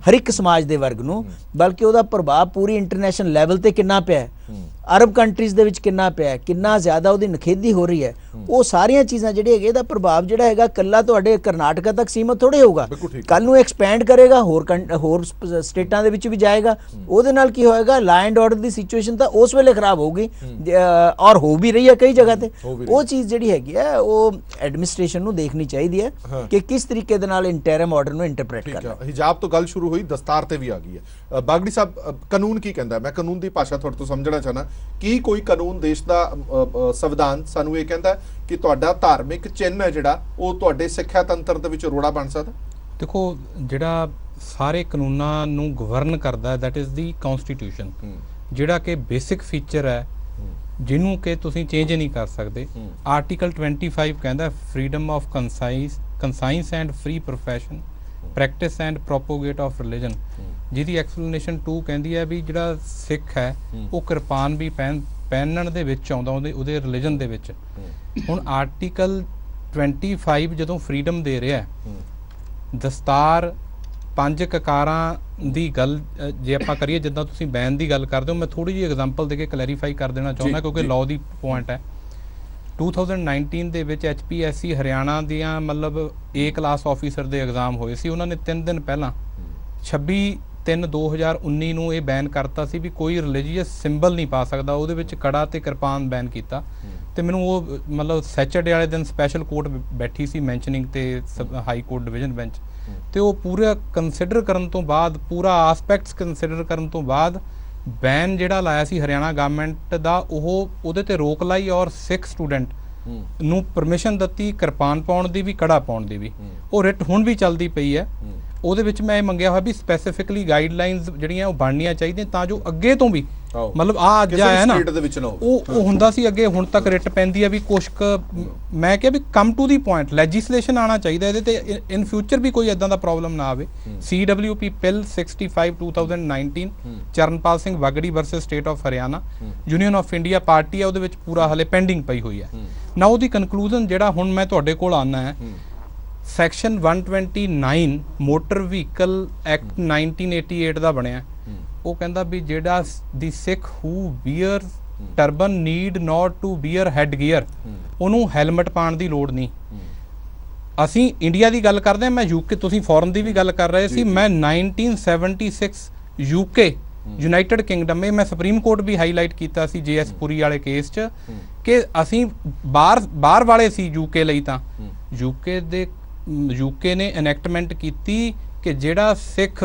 S5: ਹਰ ਇੱਕ ਸਮਾਜ ਦੇ ਵਰਗ ਨੂੰ, ਬਲਕਿ ਉਹਦਾ ਪ੍ਰਭਾਵ ਪੂਰੀ ਇੰਟਰਨੈਸ਼ਨਲ ਲੈਵਲ ਤੇ ਕਿੰਨਾ ਪਿਆ ਹੈ, ਅਰਬ ਕੰਟਰੀਜ਼ ਦੇ ਵਿੱਚ ਕਿੰਨਾ ਪਿਆ ਹੈ, ਕਿੰਨਾ ਜ਼ਿਆਦਾ ਉਹਦੀ ਨਖੇਦੀ ਹੋ ਰਹੀ ਹੈ। ਉਹ ਸਾਰੀਆਂ ਚੀਜ਼ਾਂ ਜਿਹੜੀ ਹੈਗੀ ਇਹਦਾ ਪ੍ਰਭਾਵ ਜਿਹੜਾ ਹੈਗਾ ਕੱਲਾ ਤੁਹਾਡੇ ਕਰਨਾਟਕਾ ਤੱਕ ਸੀਮਤ ਥੋੜੇ ਹੋਊਗਾ, ਕੱਲ ਨੂੰ ਐਕਸਪੈਂਡ ਕਰੇਗਾ, ਹੋਰ ਸਟੇਟਾਂ ਦੇ ਵਿੱਚ ਵੀ ਜਾਏਗਾ। ਉਹਦੇ ਨਾਲ ਕੀ ਹੋਏਗਾ, law and order the situation ਤਾਂ ਉਸ ਵੇਲੇ ਖਰਾਬ ਹੋਊਗੀ ਔਰ ਹੋ ਵੀ ਰਹੀ ਹੈ ਕਈ ਜਗ੍ਹਾ ਤੇ। ਉਹ ਚੀਜ਼ ਜਿਹੜੀ ਹੈਗੀ ਹੈ ਉਹ ਐਡਮਿਨਿਸਟ੍ਰੇਸ਼ਨ ਨੂੰ ਦੇਖਣੀ ਚਾਹੀਦੀ ਹੈ ਕਿ ਕਿਸ ਤਰੀਕੇ ਦੇ ਨਾਲ ਇੰਟਰਮ ਆਰਡਰ ਨੂੰ ਇੰਟਰਪ੍ਰੇਟ ਕਰਨਾ।
S1: ਹਿਜਾਬ ਤੋਂ ਗੱਲ ਸ਼ੁਰੂ ਹੋਈ, ਦਸਤਾਰ ਤੇ ਵੀ ਆ ਗਈ ਹੈ। ਬਾਗੜੀ ਸਾਹਿਬ, ਕਾਨੂੰਨ ਕੀ ਕਹਿੰਦਾ? ਮੈਂ ਕਾਨੂੰਨ ਦੀ ਭਾਸ਼ਾ ਤੁਹਾਡੇ ਤੋਂ ਸਮਝਣਾ ਚਾਹਨਾ, ਕੀ ਕੋਈ ਕਾਨੂੰਨ ਦੇਸ਼ ਦਾ ਸੰਵਿਧਾਨ ਸਾਨੂੰ ਇਹ ਕਹਿੰਦਾ ਕਿ ਤੁਹਾਡਾ ਧਾਰਮਿਕ ਚਿੰਨ੍ਹ ਹੈ ਜਿਹੜਾ ਉਹ ਤੁਹਾਡੇ ਸਿੱਖਿਆ ਤੰਤਰ ਦੇ ਵਿੱਚ ਰੋੜਾ ਬਣ ਸਕਦਾ?
S6: ਦੇਖੋ, ਜਿਹੜਾ ਸਾਰੇ ਕਾਨੂੰਨਾਂ ਨੂੰ ਗਵਰਨ ਕਰਦਾ ਹੈ ਦੈਟ ਇਜ਼ ਦੀ ਕਨਸਟੀਟਿਊਸ਼ਨ, ਜਿਹੜਾ ਕਿ ਬੇਸਿਕ ਫੀਚਰ ਹੈ ਜਿਹਨੂੰ ਕਿ ਤੁਸੀਂ ਚੇਂਜ ਨਹੀਂ ਕਰ ਸਕਦੇ। ਆਰਟੀਕਲ 25 ਕਹਿੰਦਾ freedom of conscience and free profession practice and propagate of religion, ਜਿਹਦੀ ਐਕਸਪਲੇਨੇਸ਼ਨ 2 ਕਹਿੰਦੀ ਹੈ ਵੀ ਜਿਹੜਾ ਸਿੱਖ ਹੈ ਉਹ ਕਿਰਪਾਨ ਵੀ ਪਹਿਨਣ ਦੇ ਵਿੱਚ ਆਉਂਦਾ ਉਹਦੇ ਰਿਲੀਜਨ ਦੇ ਵਿੱਚ। ਹੁਣ ਆਰਟੀਕਲ 25 ਜਦੋਂ ਫਰੀडम ਦੇ ਰਿਹਾ ਦਸਤਾਰ 5 ਕਕਾਰਾਂ ਦੀ ਗੱਲ ਜੇ ਆਪਾਂ ਕਰੀਏ, ਜਿੱਦਾਂ ਤੁਸੀਂ ਬੈਨ ਦੀ ਗੱਲ ਕਰਦੇ ਹੋ, ਮੈਂ ਥੋੜੀ ਜਿਹੀ ਐਗਜ਼ਾਮਪਲ ਦੇ ਕੇ ਕਲੈਰੀਫਾਈ ਕਰ ਦੇਣਾ ਚਾਹੁੰਦਾ ਕਿਉਂਕਿ ਲਾਅ ਦੀ ਪੁਆਇੰਟ ਹੈ। 2019 ਦੇ ਵਿੱਚ HPSC ਹਰਿਆਣਾ ਦੀਆਂ ਮਤਲਬ A ਕਲਾਸ ਆਫੀਸਰ ਦੇ ਐਗਜ਼ਾਮ ਹੋਏ ਸੀ। ਉਹਨਾਂ ਨੇ 3 ਦਿਨ ਪਹਿਲਾਂ 26/3/2019 ਨੂੰ ਇਹ ਬੈਨ ਕਰਤਾ ਸੀ ਵੀ ਕੋਈ ਰਿਲੀਜੀਅਸ ਸਿੰਬਲ ਨਹੀਂ ਪਾ ਸਕਦਾ, ਉਹਦੇ ਵਿੱਚ ਕੜਾ ਤੇ ਕਿਰਪਾਨ ਬੈਨ ਕੀਤਾ। ਤੇ ਮੈਨੂੰ ਉਹ ਮਤਲਬ ਸੈਚਰਡੇ ਵਾਲੇ ਦਿਨ ਸਪੈਸ਼ਲ ਕੋਰਟ ਬੈਠੀ ਸੀ ਮੈਂਸ਼ਨਿੰਗ ਤੇ ਹਾਈ ਕੋਰਟ ਡਿਵੀਜ਼ਨ ਬੈਂਚ, ਤੇ ਉਹ ਪੂਰਾ ਕੰਸੀਡਰ ਕਰਨ ਤੋਂ ਬਾਅਦ, ਪੂਰਾ ਆਸਪੈਕਟਸ ਕੰਸੀਡਰ ਕਰਨ ਤੋਂ ਬਾਅਦ ਬੈਨ ਜਿਹੜਾ ਲਾਇਆ ਸੀ ਹਰਿਆਣਾ ਗਵਰਨਮੈਂਟ ਦਾ, ਉਹਦੇ ਤੇ ਰੋਕ ਲਾਈ ਔਰ ਸਿੱਖ ਸਟੂਡੈਂਟ ਨੂੰ ਪਰਮਿਸ਼ਨ ਦਿੱਤੀ ਕਿਰਪਾਨ ਪਾਉਣ ਦੀ ਵੀ, ਕੜਾ ਪਾਉਣ ਦੀ ਵੀ। ਉਹ ਰਿਟ ਹੁਣ ਵੀ ਚੱਲਦੀ ਪਈ ਹੈ। ਉਹਦੇ ਵਿੱਚ ਮੈਂ ਇਹ ਮੰਗਿਆ ਹੋਇਆ ਵੀ ਸਪੈਸੀਫਿਕਲੀ ਗਾਈਡਲਾਈਨਸ ਜਿਹੜੀਆਂ ਉਹ ਬਣਨੀਆਂ ਚਾਹੀਦੀਆਂ ਤਾਂ ਜੋ ਅੱਗੇ ਤੋਂ ਵੀ ਮਤਲਬ ਆ ਅੱਜ ਆਇਆ ਨਾ ਉਹ ਹੁੰਦਾ ਸੀ ਅੱਗੇ, ਹੁਣ ਤੱਕ ਰਿਟ ਪੈਂਦੀ ਹੈ ਵੀ ਕੁਛ ਮੈਂ ਕਿਹਾ ਵੀ come to the point legislation ਆਉਣਾ ਚਾਹੀਦਾ ਇਹਦੇ ਤੇ, ਇਨ ਫਿਊਚਰ ਵੀ ਕੋਈ ਇਦਾਂ ਦਾ ਪ੍ਰੋਬਲਮ ਨਾ ਆਵੇ। CWP PIL 65 2019 Charanpal Singh Wagri versus state of Haryana, union of India party ਹੈ, ਉਹਦੇ ਵਿੱਚ ਪੂਰਾ ਹਲੇ ਪੈਂਡਿੰਗ ਪਈ ਹੋਈ ਹੈ ਨਾ। ਉਹਦੀ ਕਨਕਲੂਜਨ ਜਿਹੜਾ ਹੁਣ ਮੈਂ ਤੁਹਾਡੇ ਕੋਲ ਆਉਣਾ ਹੈ, ਸੈਕਸ਼ਨ 129 ਮੋਟਰ ਵਹੀਕਲ ਐਕਟ 1988 ਦਾ ਬਣਿਆ। ਉਹ ਕਹਿੰਦਾ ਵੀ ਜਿਹੜਾ the Sikh who wear turban need not to wear head gear, ਉਹਨੂੰ ਹੈਲਮਟ ਪਾਉਣ ਦੀ ਲੋੜ ਨਹੀਂ। ਅਸੀਂ ਇੰਡੀਆ ਦੀ ਗੱਲ ਕਰਦੇ ਹਾਂ, ਮੈਂ ਯੂਕੇ, ਤੁਸੀਂ ਫੋਰਨ ਦੀ ਵੀ ਗੱਲ ਕਰ ਰਹੇ ਸੀ। ਮੈਂ 1976 ਯੂਕੇ ਯੂਨਾਈਟਿਡ ਕਿੰਗਡਮ ਮੈਂ ਸੁਪਰੀਮ ਕੋਰਟ ਵੀ ਹਾਈਲਾਈਟ ਕੀਤਾ ਸੀ JS ਪੁਰੀ ਵਾਲੇ ਕੇਸ 'ਚ ਕਿ ਅਸੀਂ ਬਾਹਰ ਵਾਲੇ ਸੀ ਯੂਕੇ ਲਈ। ਤਾਂ ਯੂਕੇ ਨੇ ਐਨੈਕਟਮੈਂਟ ਕੀਤੀ ਕਿ ਜਿਹੜਾ ਸਿੱਖ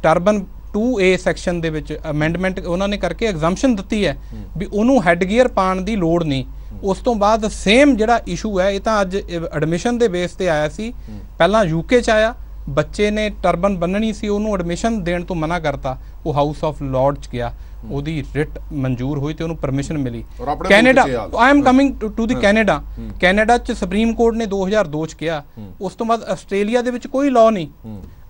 S6: ਟਰਬਨ 2A ਸੈਕਸ਼ਨ ਦੇ ਵਿੱਚ ਅਮੈਂਡਮੈਂਟ ਉਹਨਾਂ ਨੇ ਕਰਕੇ ਐਗਜ਼ੰਪਸ਼ਨ ਦਿੱਤੀ ਹੈ ਵੀ ਉਹਨੂੰ ਹੈਡ ਗੀਅਰ ਪਾਉਣ ਦੀ ਲੋੜ ਨਹੀਂ। ਉਸ ਤੋਂ ਬਾਅਦ ਸੇਮ ਜਿਹੜਾ ਇਸ਼ੂ ਹੈ, ਇਹ ਤਾਂ ਅੱਜ ਐਡਮਿਸ਼ਨ ਦੇ ਬੇਸ ਤੇ ਆਇਆ ਸੀ, ਪਹਿਲਾਂ ਯੂਕੇ 'ਚ ਆਇਆ, ਬੱਚੇ ਨੇ ਟਰਬਨ ਬੰਨਣੀ ਸੀ, ਉਹਨੂੰ ਐਡਮਿਸ਼ਨ ਦੇਣ ਤੋਂ ਮਨਾ ਕਰਤਾ, ਉਹ ਹਾਊਸ ਆਫ ਲਾਰਡ 'ਚ ਗਿਆ, ਉਹਦੀ ਰਿਟ ਮਨਜ਼ੂਰ ਹੋਈ ਤੇ ਉਹਨੂੰ ਪਰਮਿਸ਼ਨ ਮਿਲੀ। Canada, I am coming to the Canada 'ਚ ਸੁਪਰੀਮ ਕੋਰਟ ਨੇ 2002 'ਚ ਕਿਹਾ। ਉਸ ਤੋਂ ਬਾਅਦ ਆਸਟ੍ਰੇਲੀਆ ਦੇ ਵਿੱਚ ਕੋਈ ਲਾਅ ਨਹੀਂ,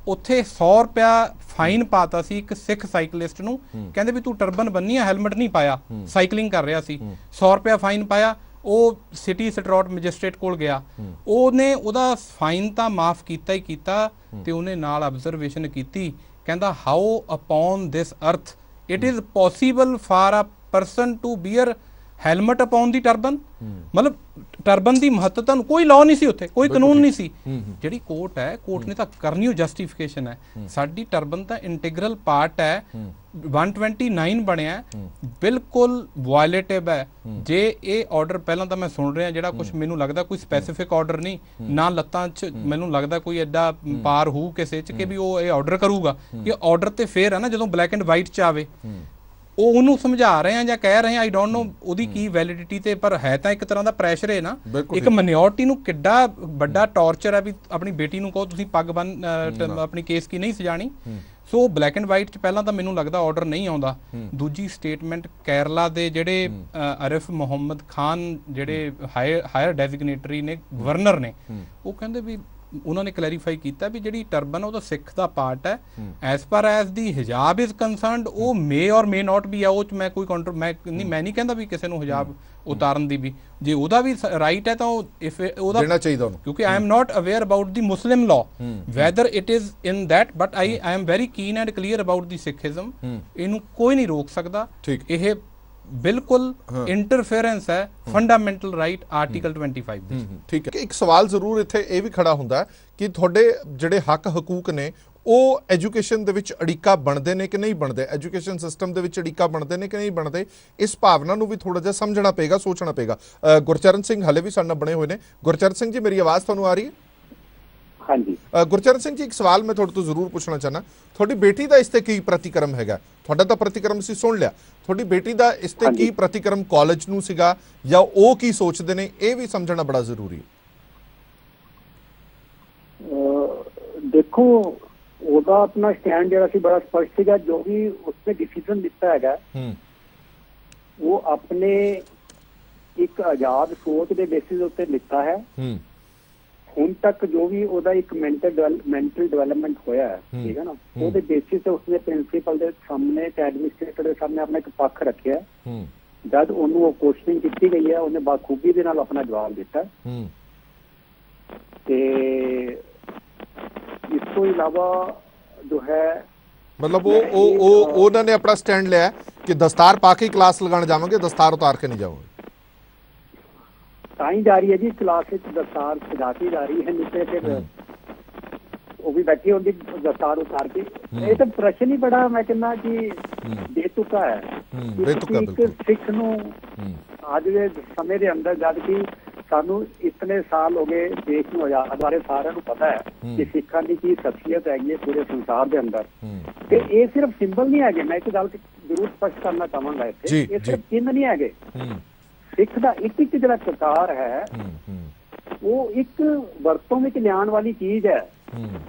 S6: ਉੱਥੇ 100 ਰੁਪਇਆ ਫਾਈਨ ਪਾਤਾ ਸੀ ਇੱਕ ਸਿੱਖ ਸਾਈਕਲਿਸਟ ਨੂੰ, ਕਹਿੰਦੇ ਵੀ ਤੂੰ ਟਰਬਨ ਬੰਨੀ ਆ, ਹੈਲਮਟ ਨਹੀਂ ਪਾਇਆ, ਸਾਈਕਲਿੰਗ ਕਰ ਰਿਹਾ ਸੀ, 100 ਰੁਪਇਆ ਫਾਈਨ ਪਾਇਆ। ਉਹ ਸਿਟੀ ਸਟਰੋਟ ਮੈਜਿਸਟ੍ਰੇਟ ਕੋਲ ਗਿਆ, ਉਹਨੇ ਉਹਦਾ ਫਾਈਨ ਤਾਂ ਮਾਫ ਕੀਤਾ ਹੀ ਕੀਤਾ ਤੇ ਉਹਨੇ ਨਾਲ ਆਬਜ਼ਰਵੇਸ਼ਨ ਕੀਤੀ, ਕਹਿੰਦਾ how upon this earth it is possible for a person to bear helmet upon the turban. ਮਤਲਬ ਟਰਬਨ ਦੀ ਮਹੱਤਤਾ ਨੂੰ ਕੋਈ ਲਾਅ ਨਹੀਂ ਸੀ, ਉੱਥੇ ਕੋਈ ਕਾਨੂੰਨ ਨਹੀਂ ਸੀ। ਜਿਹੜੀ ਕੋਰਟ ਹੈ, ਕੋਰਟ ਨੇ ਤਾਂ ਕਰਨੀ ਉਹ ਜਸਟੀਫਿਕੇਸ਼ਨ ਹੈ, ਸਾਡੀ ਟਰਬਨ ਤਾਂ ਇੰਟੀਗਰਲ ਪਾਰਟ ਹੈ। 129 ਬਣਿਆ, ਬਿਲਕੁਲ ਵਾਇਲੇਟਿਵ ਹੈ। ਜੇ ਇਹ ਆਰਡਰ ਪਹਿਲਾਂ ਤਾਂ ਮੈਂ ਸੁਣ ਰਿਹਾ ਜਿਹੜਾ ਕੁਝ ਮੈਨੂੰ ਲੱਗਦਾ ਕੋਈ ਸਪੈਸੀਫਿਕ ਆਰਡਰ ਨਹੀਂ, ਨਾ ਲੱਤਾਂ 'ਚ ਮੈਨੂੰ ਲੱਗਦਾ ਕੋਈ ਐਡਾ ਪਾਰ ਹੋਊ ਕਿਸੇ 'ਚ ਕਿ ਵੀ ਉਹ ਇਹ ਆਰਡਰ ਕਰੂਗਾ। ਇਹ ਆਰਡਰ ਤੇ ਫੇਰ ਹੈ ਨਾ ਜਦੋਂ ਬਲੈਕ ਐਂਡ ਵਾਈਟ 'ਚ ਆਵੇ, ਉਹ ਉਹਨੂੰ ਸਮਝਾ ਰਹੇ ਆ ਜਾਂ ਕਹਿ ਰਹੇ ਆ, ਆਈ ਡੋਂਟ ਨੋ ਉਹਦੀ ਕੀ ਵੈਲਿਡਿਟੀ ਤੇ, ਪਰ ਹੈ ਤਾਂ ਇੱਕ ਤਰ੍ਹਾਂ ਦਾ ਪ੍ਰੈਸ਼ਰ ਹੈ ਨਾ। ਇੱਕ ਮਿਨੋਰਟੀ ਨੂੰ ਕਿੱਡਾ ਵੱਡਾ ਟੌਰਚਰ ਹੈ ਵੀ ਆਪਣੀ ਬੇਟੀ ਨੂੰ ਕਹੋ ਤੁਸੀਂ ਪੱਗ ਬੰਨ, ਆਪਣੀ ਕੇਸ ਕੀ ਨਹੀਂ ਸਜਾਣੀ। ਸੋ ਬਲੈਕ ਐਂਡ ਵਾਈਟ 'ਚ ਪਹਿਲਾਂ ਤਾਂ ਮੈਨੂੰ ਲੱਗਦਾ ਆਰਡਰ ਨਹੀਂ ਆਉਂਦਾ। ਦੂਜੀ ਸਟੇਟਮੈਂਟ ਕੇਰਲਾ ਦੇ ਜਿਹੜੇ ਆਰਿਫ ਮੁਹੰਮਦ ਖਾਨ ਜਿਹੜੇ ਹਾਇਰ ਡੈਜ਼ਿਗਨੇਟਰੀ ਨੇ, ਗਵਰਨਰ ਨੇ, ਉਹ ਕਹਿੰਦੇ ਵੀ ਉਹਨਾਂ ਨੇ ਕਲੈਰੀਫਾਈ ਕੀਤਾ ਵੀ ਜਿਹੜੀ ਟਰਬਨ ਉਹ ਤਾਂ ਸਿੱਖ ਦਾ ਪਾਰਟ ਹੈ, as per S the ਹਿਜਾਬ is concerned, ਉਹ ਮੇ ਔਰ ਮੇ ਨਾਟ ਵੀ ਆ, ਉਹ 'ਚ ਮੈਂ ਕੋਈ ਮੈਂ ਨਹੀਂ ਕਹਿੰਦਾ ਵੀ ਕਿਸੇ ਨੂੰ ਹਿਜਾਬ ਉਤਾਰਨ ਦੀ ਵੀ, ਜੇ ਉਹਦਾ ਵੀ ਰਾਈਟ ਹੈ ਤਾਂ ਉਹਦਾ ਦੇਣਾ ਚਾਹੀਦਾ ਉਹਨੂੰ, ਕਿਉਂਕਿ I am not aware about the Muslim law whether it is in that, but I am very ਕੀਨ and clear about the ਸਿੱਖਿਜ਼ਮ। ਇਹਨੂੰ ਕੋਈ ਨਹੀਂ ਰੋਕ ਸਕਦਾ, ਇਹ ਬਿਲਕੁਲ ਇੰਟਰਫੇਰੈਂਸ ਹੈ ਫੰਡਾਮੈਂਟਲ ਰਾਈਟ ਆਰਟੀਕਲ 25 ਦੇ।
S1: ਠੀਕ ਹੈ, ਇੱਕ ਸਵਾਲ ਜ਼ਰੂਰ ਇੱਥੇ ਇਹ ਵੀ ਖੜਾ ਹੁੰਦਾ ਕਿ ਤੁਹਾਡੇ ਜਿਹੜੇ ਹੱਕ ਹਕੂਕ ਨੇ ਉਹ ਐਜੂਕੇਸ਼ਨ ਦੇ ਵਿੱਚ ਅੜਿੱਕਾ ਬਣਦੇ ਨੇ ਕਿ ਨਹੀਂ ਬਣਦੇ, ਐਜੂਕੇਸ਼ਨ ਸਿਸਟਮ ਦੇ ਵਿੱਚ ਅੜਿੱਕਾ ਬਣਦੇ ਨੇ ਕਿ ਨਹੀਂ ਬਣਦੇ, ਇਸ ਭਾਵਨਾ ਨੂੰ ਵੀ ਥੋੜਾ ਜਿਹਾ ਸਮਝਣਾ ਪਏਗਾ, ਸੋਚਣਾ ਪਏਗਾ। ਗੁਰਚਰਨ ਸਿੰਘ ਹਲੇ ਵੀ ਸਾਡੇ ਨਾਲ ਬਣੇ ਹੋਏ ਨੇ। ਗੁਰਚਰਨ ਸਿੰਘ ਜੀ, ਮੇਰੀ ਆਵਾਜ਼ ਤੁਹਾਨੂੰ ਆ ਰਹੀ ਹੈ?
S2: ਹਾਂਜੀ
S1: ਗੁਰਚਰਨ ਸਿੰਘ ਜੀ, ਇੱਕ ਸਵਾਲ ਮੈਂ ਤੁਹਾਡੇ ਤੋਂ ਜ਼ਰੂਰ ਪੁੱਛਣਾ ਚਾਹਨਾ, ਤੁਹਾਡੀ ਬੇਟੀ ਦਾ ਇਸ ਤੇ ਕੀ ਪ੍ਰਤੀਕਰਮ ਹੈਗਾ? ਤੁਹਾਡਾ ਤਾਂ ਪ੍ਰਤੀਕਰਮ ਸੀ ਸੁਣ ਲਿਆ, ਤੁਹਾਡੀ ਬੇਟੀ ਦਾ ਇਸ ਤੇ ਕੀ ਪ੍ਰਤੀਕਰਮ ਕਾਲਜ ਨੂੰ ਸੀਗਾ ਜਾਂ ਉਹ ਕੀ ਸੋਚਦੇ ਨੇ, ਇਹ ਵੀ ਸਮਝਣਾ ਬੜਾ ਜ਼ਰੂਰੀ ਹੈ।
S2: ਦੇਖੋ, ਉਹਦਾ ਆਪਣਾ ਸਟੈਂਡ ਜਿਹੜਾ ਸੀ ਬੜਾ ਸਪਸ਼ਟ ਸੀਗਾ, ਜੋ ਵੀ ਉਸਨੇ ਡਿਸੀਜਨ ਲਿੱਤਾ ਹੈਗਾ ਉਹ ਆਪਣੇ ਇੱਕ ਆਜ਼ਾਦ ਸੋਚ ਦੇ ਬੇਸਿਸ ਉੱਤੇ ਲਿੱਤਾ ਹੈ। ਹੁਣ ਤੱਕ ਜੋ ਵੀ ਉਹਦਾ ਇੱਕ ਮੈਂਟਲ ਡਿਵੈਲਪਮੈਂਟ ਹੋਇਆ ਹੈ, ਠੀਕ ਹੈ ਨਾ, ਉਹਦੇ ਬੇਸਿਸ ਤੇ ਉਸਨੇ ਪ੍ਰਿੰਸੀਪਲ ਦੇ ਸਾਹਮਣੇ ਤੇ ਐਡਮਿਨਿਸਟ੍ਰੇਟਰ ਦੇ ਸਾਹਮਣੇ ਆਪਣਾ ਇੱਕ ਪੱਖ ਰੱਖਿਆ। ਜਦ ਉਹਨੂੰ ਉਹ ਕੁਐਸਚਨਿੰਗ ਕੀਤੀ ਗਈ ਹੈ, ਉਹਨੇ ਬਾਖੂਬੀ ਦੇ ਨਾਲ ਆਪਣਾ ਜਵਾਬ ਦਿੱਤਾ। ਤੇ ਇਸ ਤੋਂ ਇਲਾਵਾ ਜੋ ਹੈ
S1: ਮਤਲਬ ਉਹ ਉਹਨਾਂ ਨੇ ਆਪਣਾ ਸਟੈਂਡ ਲਿਆ ਕਿ ਦਸਤਾਰ ਪਾ ਕੇ ਕਲਾਸ ਲਗਾਉਣ ਜਾਵਾਂਗੇ, ਦਸਤਾਰ ਉਤਾਰ ਕੇ ਨਹੀਂ ਜਾਵਾਂਗੇ।
S2: ਤਾਂ ਹੀ ਜਾ ਰਹੀ ਹੈ ਜੀ ਕਲਾਸ ਵਿੱਚ ਦਸਤਾਰ ਸਜਾ ਕੇ ਜਾ ਰਹੀ ਹੈ, ਨੀਚੇ ਫਿਰ ਉਹ ਵੀ ਬੈਠੀ ਹੁੰਦੀ ਦਸਤਾਰ ਉਤਾਰ ਕੇ। ਇਹ ਤਾਂ ਪ੍ਰਸ਼ਨ ਹੀ ਬੜਾ ਮੈਂ ਕਹਿੰਦਾ ਕਿ ਬੇਤੁਕਾ ਹੈ। ਇੱਕ ਸਿੱਖ ਨੂੰ ਅੱਜ ਦੇ ਸਮੇਂ ਦੇ ਅੰਦਰ, ਜਦ ਕਿ ਸਾਨੂੰ ਇਤਨੇ ਸਾਲ ਹੋ ਗਏ ਦੇਸ਼ ਨੂੰ ਆਜ਼ਾਦ ਬਾਰੇ ਸਾਰਿਆਂ ਨੂੰ ਪਤਾ ਹੈ ਕਿ ਸਿੱਖਾਂ ਦੀ ਕੀ ਸ਼ਖਸੀਅਤ ਹੈਗੀ ਹੈ ਪੂਰੇ ਸੰਸਾਰ ਦੇ ਅੰਦਰ, ਤੇ ਇਹ ਸਿਰਫ ਸਿੰਬਲ ਨਹੀਂ ਹੈਗੇ। ਮੈਂ ਇੱਕ ਗੱਲ ਜ਼ਰੂਰ ਸਪਸ਼ਟ ਕਰਨਾ ਚਾਹਾਂਗਾ ਇੱਥੇ, ਇਹ ਸਿਰਫ ਚਿੰਨ੍ਹ ਨਹੀਂ ਹੈਗੇ। ਸਿੱਖ ਦਾ ਇੱਕ ਜਿਹੜਾ ਕਕਾਰ ਹੈ ਉਹ ਇੱਕ ਵਰਤੋਂ ਵਿੱਚ ਲਿਆਉਣ ਵਾਲੀ ਚੀਜ਼ ਹੈ।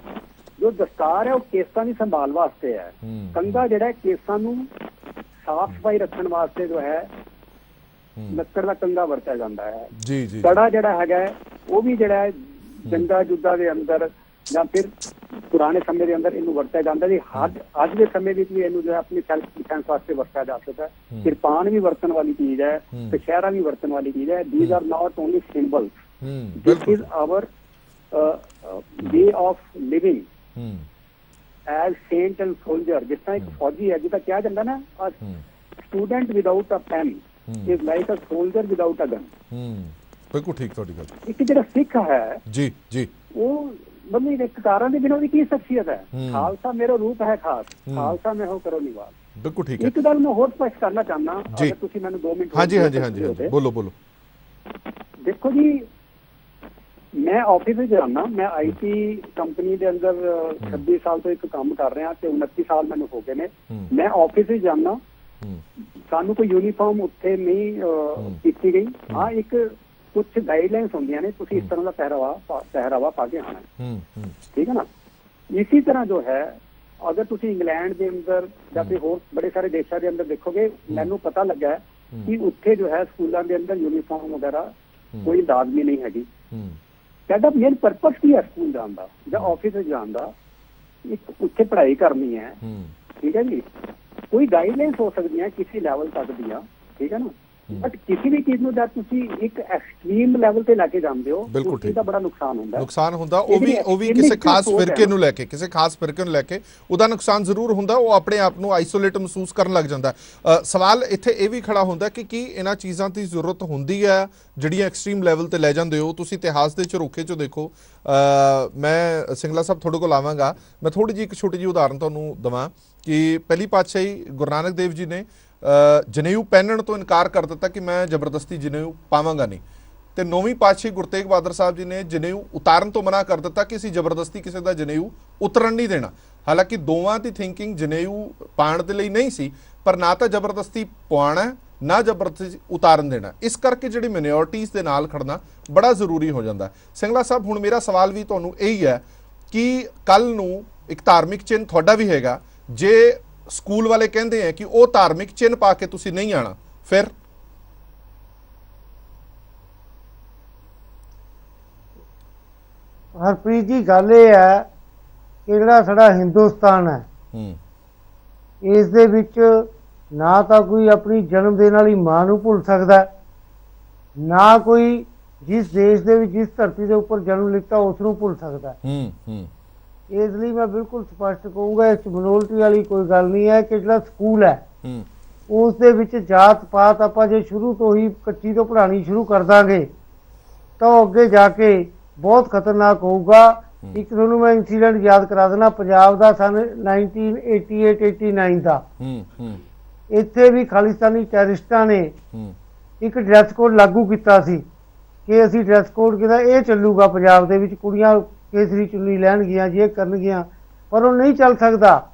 S2: ਜੋ ਦਸਤਾਰ ਹੈ ਉਹ ਕੇਸਾਂ ਦੀ ਸੰਭਾਲ ਵਾਸਤੇ ਹੈ। ਕੰਘਾ ਜਿਹੜਾ ਕੇਸਾਂ ਨੂੰ ਸਾਫ਼ ਸਫਾਈ ਰੱਖਣ ਵਾਸਤੇ ਜੋ ਹੈ ਲੱਕੜ ਦਾ ਕੰਘਾ ਵਰਤਿਆ ਜਾਂਦਾ ਹੈ। ਕੜਾ ਜਿਹੜਾ ਹੈਗਾ ਉਹ ਵੀ ਜਿਹੜਾ ਜੰਗਾਂ ਜੁੱਧਾਂ ਦੇ ਅੰਦਰ ਜਾਂ ਫਿਰ ਪੁਰਾਣੇ ਸਮੇਂ ਦੇ ਅੰਦਰ ਇਹਨੂੰ ਵਰਤਿਆ ਜਾਂਦਾ ਜੀ। ਅੱਜ ਦੇ ਸਮੇਂ ਵਿੱਚ ਵੀ ਇਹਨੂੰ ਜੋ ਹੈ ਆਪਣੀ ਸੈਲਫ ਡਿਫੈਂਸ ਵਾਸਤੇ ਵਰਤਿਆ ਜਾ ਸਕਦਾ ਹੈ। ਕਿਰਪਾਨ ਵੀ ਵਰਤਣ ਵਾਲੀ ਚੀਜ਼ ਹੈ, ਕਛਹਿਰਾ ਵੀ ਵਰਤਣ ਵਾਲੀ ਚੀਜ਼ ਹੈ। These are not only symbols, this is our way of living as saint and soldier. ਜਿਸ ਤਰ੍ਹਾਂ ਇੱਕ ਫੌਜੀ ਹੈ, ਜਿੱਦਾਂ ਕਿਹਾ ਜਾਂਦਾ ਨਾ, student without a pen is like a soldier without a gun.
S1: ਬਿਲਕੁਲ ਠੀਕ ਤੁਹਾਡੀ ਗੱਲ।
S2: ਇੱਕ ਜਿਹੜਾ ਸਿੱਖ ਹੈ
S1: ਜੀ ਜੀ,
S2: ਉਹ ਬੰਦੇ ਦੇ ਕਤਾਰਾਂ ਦੇ ਬਿਨਾਂ ਉਹਦੀ ਕੀ ਸ਼ਖਸੀਅਤ ਹੈ? ਖਾਲਸਾ ਮੇਰਾ ਰੂਪ ਹੈ ਖਾਸ, ਖਾਲਸਾ ਮੈਂ ਹੋ ਕਰੋ ਨਿਵਾਸ।
S1: ਬਿਲਕੁਲ ਠੀਕ ਹੈ।
S2: ਇੱਕ ਗੱਲ ਮੈਂ ਹੋਰ ਸਪਸ਼ਟ ਕਰਨਾ ਚਾਹੁੰਦਾ, ਅਗਰ ਤੁਸੀਂ ਮੈਨੂੰ 2 ਮਿੰਟ।
S1: ਹਾਂਜੀ, ਬੋਲੋ।
S2: ਦੇਖੋ ਜੀ, ਮੈਂ ਆਫਿਸ ਵਿੱਚ ਜਾਣਾ, ਮੈਂ ਆਈਟੀ ਕੰਪਨੀ ਦੇ ਅੰਦਰ 26 ਸਾਲ ਤੋਂ ਇੱਕ ਕੰਮ ਕਰ ਰਿਹਾ ਤੇ 29 ਸਾਲ ਮੈਨੂੰ ਹੋ ਗਏ ਨੇ। ਮੈਂ ਆਫਿਸ ਵਿੱਚ ਜਾਣਾ, ਸਾਨੂੰ ਕੋਈ ਯੂਨੀਫਾਰਮ ਉੱਥੇ ਨਹੀਂ ਕੀਤੀ ਗਈ। ਹਾਂ, ਇੱਕ ਕੁਝ ਗਾਈਡਲਾਈਨਸ ਹੁੰਦੀਆਂ ਨੇ, ਤੁਸੀਂ ਇਸ ਤਰ੍ਹਾਂ ਦਾ ਪਹਿਰਾਵਾ ਪਾ ਕੇ ਆਉਣਾ, ਠੀਕ ਹੈ ਨਾ। ਇਸੇ ਤਰ੍ਹਾਂ ਜੋ ਹੈ, ਅਗਰ ਤੁਸੀਂ ਇੰਗਲੈਂਡ ਦੇ ਅੰਦਰ ਜਾਂ ਫਿਰ ਹੋਰ ਬੜੇ ਸਾਰੇ ਦੇਸ਼ਾਂ ਦੇ ਅੰਦਰ ਦੇਖੋਗੇ, ਮੈਨੂੰ ਪਤਾ ਲੱਗਾ ਕਿ ਉੱਥੇ ਜੋ ਹੈ ਸਕੂਲਾਂ ਦੇ ਅੰਦਰ ਯੂਨੀਫਾਰਮ ਵਗੈਰਾ ਕੋਈ ਲਾਜ਼ਮੀ ਨਹੀਂ ਹੈਗੀ। ਸਾਡਾ ਮੇਨ ਪਰਪਸ ਕੀ ਹੈ ਸਕੂਲ ਜਾਣ ਦਾ ਜਾਂ ਆਫਿਸ ਵਿੱਚ ਜਾਣ ਦਾ? ਇੱਕ ਉੱਥੇ ਪੜ੍ਹਾਈ ਕਰਨੀ ਹੈ, ਠੀਕ ਹੈ ਜੀ। ਕੋਈ ਗਾਈਡਲਾਈਨਸ ਹੋ ਸਕਦੀਆਂ ਕਿਸੇ ਲੈਵਲ ਤੱਕ ਦੀਆਂ, ਠੀਕ ਹੈ ਨਾ, ਬਟ ਕਿਸੇ ਵੀ ਚੀਜ਼ ਨੂੰ ਜਦ ਤੁਸੀਂ ਇੱਕ ਐਕਸਟ੍ਰੀਮ ਲੈਵਲ ਤੇ ਲੈ ਕੇ ਜਾਂਦੇ ਹੋ, ਉਸ ਚੀਜ਼ ਦਾ ਬੜਾ ਨੁਕਸਾਨ ਹੁੰਦਾ।
S1: ਉਹ ਵੀ ਕਿਸੇ ਖਾਸ ਫਿਰਕੇ ਨੂੰ ਲੈ ਕੇ ਉਹਦਾ ਨੁਕਸਾਨ ਜ਼ਰੂਰ ਹੁੰਦਾ। ਉਹ ਆਪਣੇ ਆਪ ਨੂੰ ਆਈਸੋਲੇਟ ਮਹਿਸੂਸ ਕਰਨ ਲੱਗ ਜਾਂਦਾ। ਸਵਾਲ ਇੱਥੇ ਇਹ ਵੀ ਖੜਾ ਹੁੰਦਾ ਕਿ ਕੀ ਇਹਨਾਂ ਚੀਜ਼ਾਂ ਦੀ ਜ਼ਰੂਰਤ ਹੁੰਦੀ ਹੈ ਜਿਹੜੀਆਂ ਐਕਸਟ੍ਰੀਮ ਲੈਵਲ ਤੇ ਲੈ ਜਾਂਦੇ ਹੋ? ਤੁਸੀਂ ਇਤਿਹਾਸ ਦੇ ਝਰੋਖੇ 'ਚੋਂ ਦੇਖੋ। ਮੈਂ ਸਿੰਗਲਾ ਸਾਹਿਬ ਤੁਹਾਡੇ ਕੋਲ ਆਵਾਂਗਾ। ਮੈਂ ਥੋੜੀ ਜਿਹੀ ਇੱਕ ਛੋਟੀ ਜਿਹੀ ਉਦਾਹਰਨ ਤੁਹਾਨੂੰ ਦੇਵਾਂ ਕਿ ਪਹਿਲੀ ਪਾਤਸ਼ਾਹੀ ਗੁਰੂ ਨਾਨਕ ਦੇਵ ਜੀ ਨੇ ਜਨੇਊ ਪਹਿਨਣ ਤੋਂ ਇਨਕਾਰ ਕਰ ਦਿੱਤਾ ਕਿ ਮੈਂ ਜ਼ਬਰਦਸਤੀ ਜਨੇਊ ਪਾਵਾਂਗਾ ਨਹੀਂ, ਤੇ 9ਵੀਂ ਪਾਤਸ਼ਾਹੀ ਗੁਰੂ ਤੇਗ ਬਹਾਦਰ ਸਾਹਿਬ ਜੀ ਨੇ ਜਨੇਊ ਉਤਾਰਨ ਤੋਂ ਮਨਾ ਕਰ ਦਿੱਤਾ ਕਿ ਅਸੀਂ ਜ਼ਬਰਦਸਤੀ ਕਿਸੇ ਦਾ ਜਨੇਊ ਉਤਰਨ ਨਹੀਂ ਦੇਣਾ। ਹਾਲਾਂਕਿ ਦੋਵਾਂ ਦੀ ਥਿੰਕਿੰਗ ਜਨੇਊ ਪਾਉਣ ਦੇ ਲਈ ਨਹੀਂ ਸੀ, ਪਰ ਨਾ ਤਾਂ ਜ਼ਬਰਦਸਤੀ ਪਵਾਉਣਾ ਨਾ ਜ਼ਬਰਦਸਤੀ ਉਤਾਰਨ ਦੇਣਾ। ਇਸ ਕਰਕੇ ਜਿਹੜੀ ਮਿਨੋਰਟੀਜ਼ ਦੇ ਨਾਲ ਖੜਨਾ ਬੜਾ ਜ਼ਰੂਰੀ ਹੋ ਜਾਂਦਾ। ਸਿੰਗਲਾ ਸਾਹਿਬ, ਹੁਣ ਮੇਰਾ ਸਵਾਲ ਵੀ ਤੁਹਾਨੂੰ ਇਹੀ ਹੈ ਕਿ ਕੱਲ ਨੂੰ ਇੱਕ ਧਾਰਮਿਕ ਚਿੰਨ੍ਹ ਤੁਹਾਡਾ ਵੀ ਹੈਗਾ, ਜੇ ਸਕੂਲ ਵਾਲੇ ਕਹਿੰਦੇ ਆ ਕਿ ਉਹ ਧਾਰਮਿਕ ਚਿੰਨ੍ਹ ਪਾ ਕੇ ਤੁਸੀਂ ਨਹੀਂ ਆਣਾ, ਫਿਰ?
S4: ਹਰਪ੍ਰੀਤ ਜੀ, ਗੱਲ ਇਹ ਹੈ ਕਿ ਜਿਹੜਾ ਸਾਡਾ ਹਿੰਦੁਸਤਾਨ ਹੈ, ਇਸ ਦੇ ਵਿੱਚ ਨਾ ਤਾਂ ਕੋਈ ਆਪਣੀ ਜਨਮ ਦੇਣ ਵਾਲੀ ਮਾਂ ਨੂੰ ਭੁੱਲ ਸਕਦਾ, ਨਾ ਕੋਈ ਜਿਸ ਦੇਸ਼ ਦੇ ਵਿੱਚ ਜਿਸ ਧਰਤੀ ਦੇ ਉੱਪਰ ਜਨਮ ਲਿੱਤਾ ਉਸ ਨੂੰ ਭੁੱਲ ਸਕਦਾ। ਇਸ ਲਈ ਮੈਂ ਬਿਲਕੁਲ ਸਪਸ਼ਟ ਕਹੂੰਗਾ, ਇਸ ਮਨੋਰਟੀ ਵਾਲੀ ਕੋਈ ਗੱਲ ਨਹੀਂ ਹੈ ਕਿ ਜਿਹੜਾ ਸਕੂਲ ਹੈ ਉਸ ਦੇ ਵਿੱਚ ਜਾਤ ਪਾਤ ਆਪਾਂ ਜੇ ਸ਼ੁਰੂ ਤੋਂ ਹੀ ਕੱਚੀ ਤੋਂ ਪੜ੍ਹਾਉਣੀ ਸ਼ੁਰੂ ਕਰ ਦਾਂਗੇ ਤਾਂ ਉਹ ਅੱਗੇ ਜਾ ਕੇ ਬਹੁਤ ਖਤਰਨਾਕ ਹੋਊਗਾ। ਇੱਕ ਤੁਹਾਨੂੰ ਮੈਂ ਇੰਸੀਡੈਂਟ ਯਾਦ ਕਰਾ ਦੇਣਾ, ਪੰਜਾਬ ਦਾ ਸਨ 1988-89 ਦਾ। ਇੱਥੇ ਵੀ ਖਾਲਿਸਤਾਨੀ ਟੈਰਰਿਸਟਾਂ ਨੇ ਇੱਕ ਡਰੈਸ ਕੋਡ ਲਾਗੂ ਕੀਤਾ ਸੀ ਕਿ ਅਸੀਂ ਡਰੈਸ ਕੋਡ ਕਿਹਦਾ ਇਹ ਚੱਲੂਗਾ ਪੰਜਾਬ ਦੇ ਵਿੱਚ, ਕੁੜੀਆਂ ਕੇਸਰੀ ਚੁੰਨੀ ਲੈਣਗੀਆਂ, ਜੇ ਕਰਨਗੀਆਂ, ਪਰ ਉਹ ਨਹੀਂ ਚੱਲ ਸਕਦਾ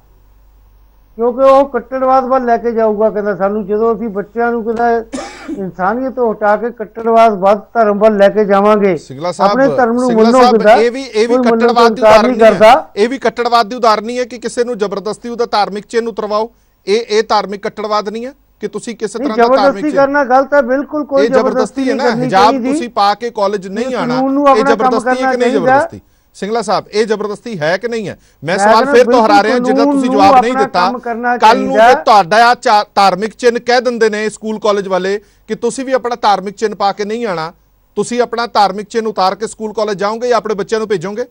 S4: ਕਿਉਂਕਿ ਉਹ ਕੱਟੜਵਾਦ ਵੱਲ ਲੈ ਕੇ ਜਾਊਗਾ। ਕਹਿੰਦਾ ਸਾਨੂੰ, ਜਦੋਂ ਅਸੀਂ ਬੱਚਿਆਂ ਨੂੰ ਕਹਿੰਦਾ ਇਨਸਾਨੀਅਤ ਤੋਂ ਹਟਾ ਕੇ ਕੱਟੜਵਾਦ ਵੱਧ ਧਰਮ ਵੱਲ ਲੈ ਕੇ ਜਾਵਾਂਗੇ, ਆਪਣੇ ਧਰਮ ਨੂੰ ਮੰਨੋ।
S1: ਇਹ ਵੀ ਕੱਟੜਵਾਦ ਦੀ ਉਦਾਹਰਣ ਨਹੀਂ ਹੈ, ਇਹ ਵੀ ਕੱਟੜਵਾਦ ਦੀ ਉਦਾਹਰਣ ਨਹੀਂ ਹੈ ਕਿ ਕਿਸੇ ਨੂੰ ਜ਼ਬਰਦਸਤੀ ਉਹਦਾ ਧਾਰਮਿਕ ਚਿੰਨ੍ਹ ਉਤਰਵਾਓ। ਇਹ ਧਾਰਮਿਕ ਕੱਟੜਵਾਦ ਨਹੀਂ ਹੈ? ਕਿ ਤੁਸੀਂ ਕਿਸੇ ਤਰ੍ਹਾਂ ਦਾ
S4: ਜ਼ਬਰਦਸਤੀ
S1: ਧਾਰਮਿਕ
S4: ਕਰਨਾ ਗਲਤ ਹੈ, ਬਿਲਕੁਲ ਕੋਈ
S1: ਇਹ ਜ਼ਬਰਦਸਤੀ ਹੈ ਨਾ, ਹਿਜਾਬ ਤੁਸੀਂ ਪਾ ਕੇ ਕਾਲਜ ਨਹੀਂ ਆਣਾ, ਇਹ ਜ਼ਬਰਦਸਤੀ ਹੈ ਕਿ ਨਹੀਂ ਜ਼ਬਰਦਸਤੀ? ਸਿੰਗਲਾ ਸਾਹਿਬ, ਇਹ ਜ਼ਬਰਦਸਤੀ ਹੈ ਕਿ ਨਹੀਂ ਹੈ? ਮੈਂ ਸਵਾਲ ਫਿਰ ਦੁਹਰਾ ਰਿਹਾ ਜਿੱਦਾਂ ਤੁਸੀਂ ਜਵਾਬ ਨਹੀਂ ਦਿੱਤਾ। ਕੱਲ ਨੂੰ ਜੇ ਤੁਹਾਡਾ ਧਾਰਮਿਕ ਚਿੰਨ੍ਹ ਕਹਿ ਦਿੰਦੇ ਨੇ ਸਕੂਲ ਕਾਲਜ ਵਾਲੇ ਕਿ ਤੁਸੀਂ ਵੀ ਆਪਣਾ ਧਾਰਮਿਕ ਚਿੰਨ੍ਹ ਪਾ ਕੇ ਨਹੀਂ ਆਣਾ, ਤੁਸੀਂ ਆਪਣਾ ਧਾਰਮਿਕ ਚਿੰਨ੍ਹ ਉਤਾਰ ਕੇ ਸਕੂਲ ਕਾਲਜ ਜਾਓਗੇ ਜਾਂ ਆਪਣੇ ਬੱਚਿਆਂ ਨੂੰ ਭੇਜੋਗੇ?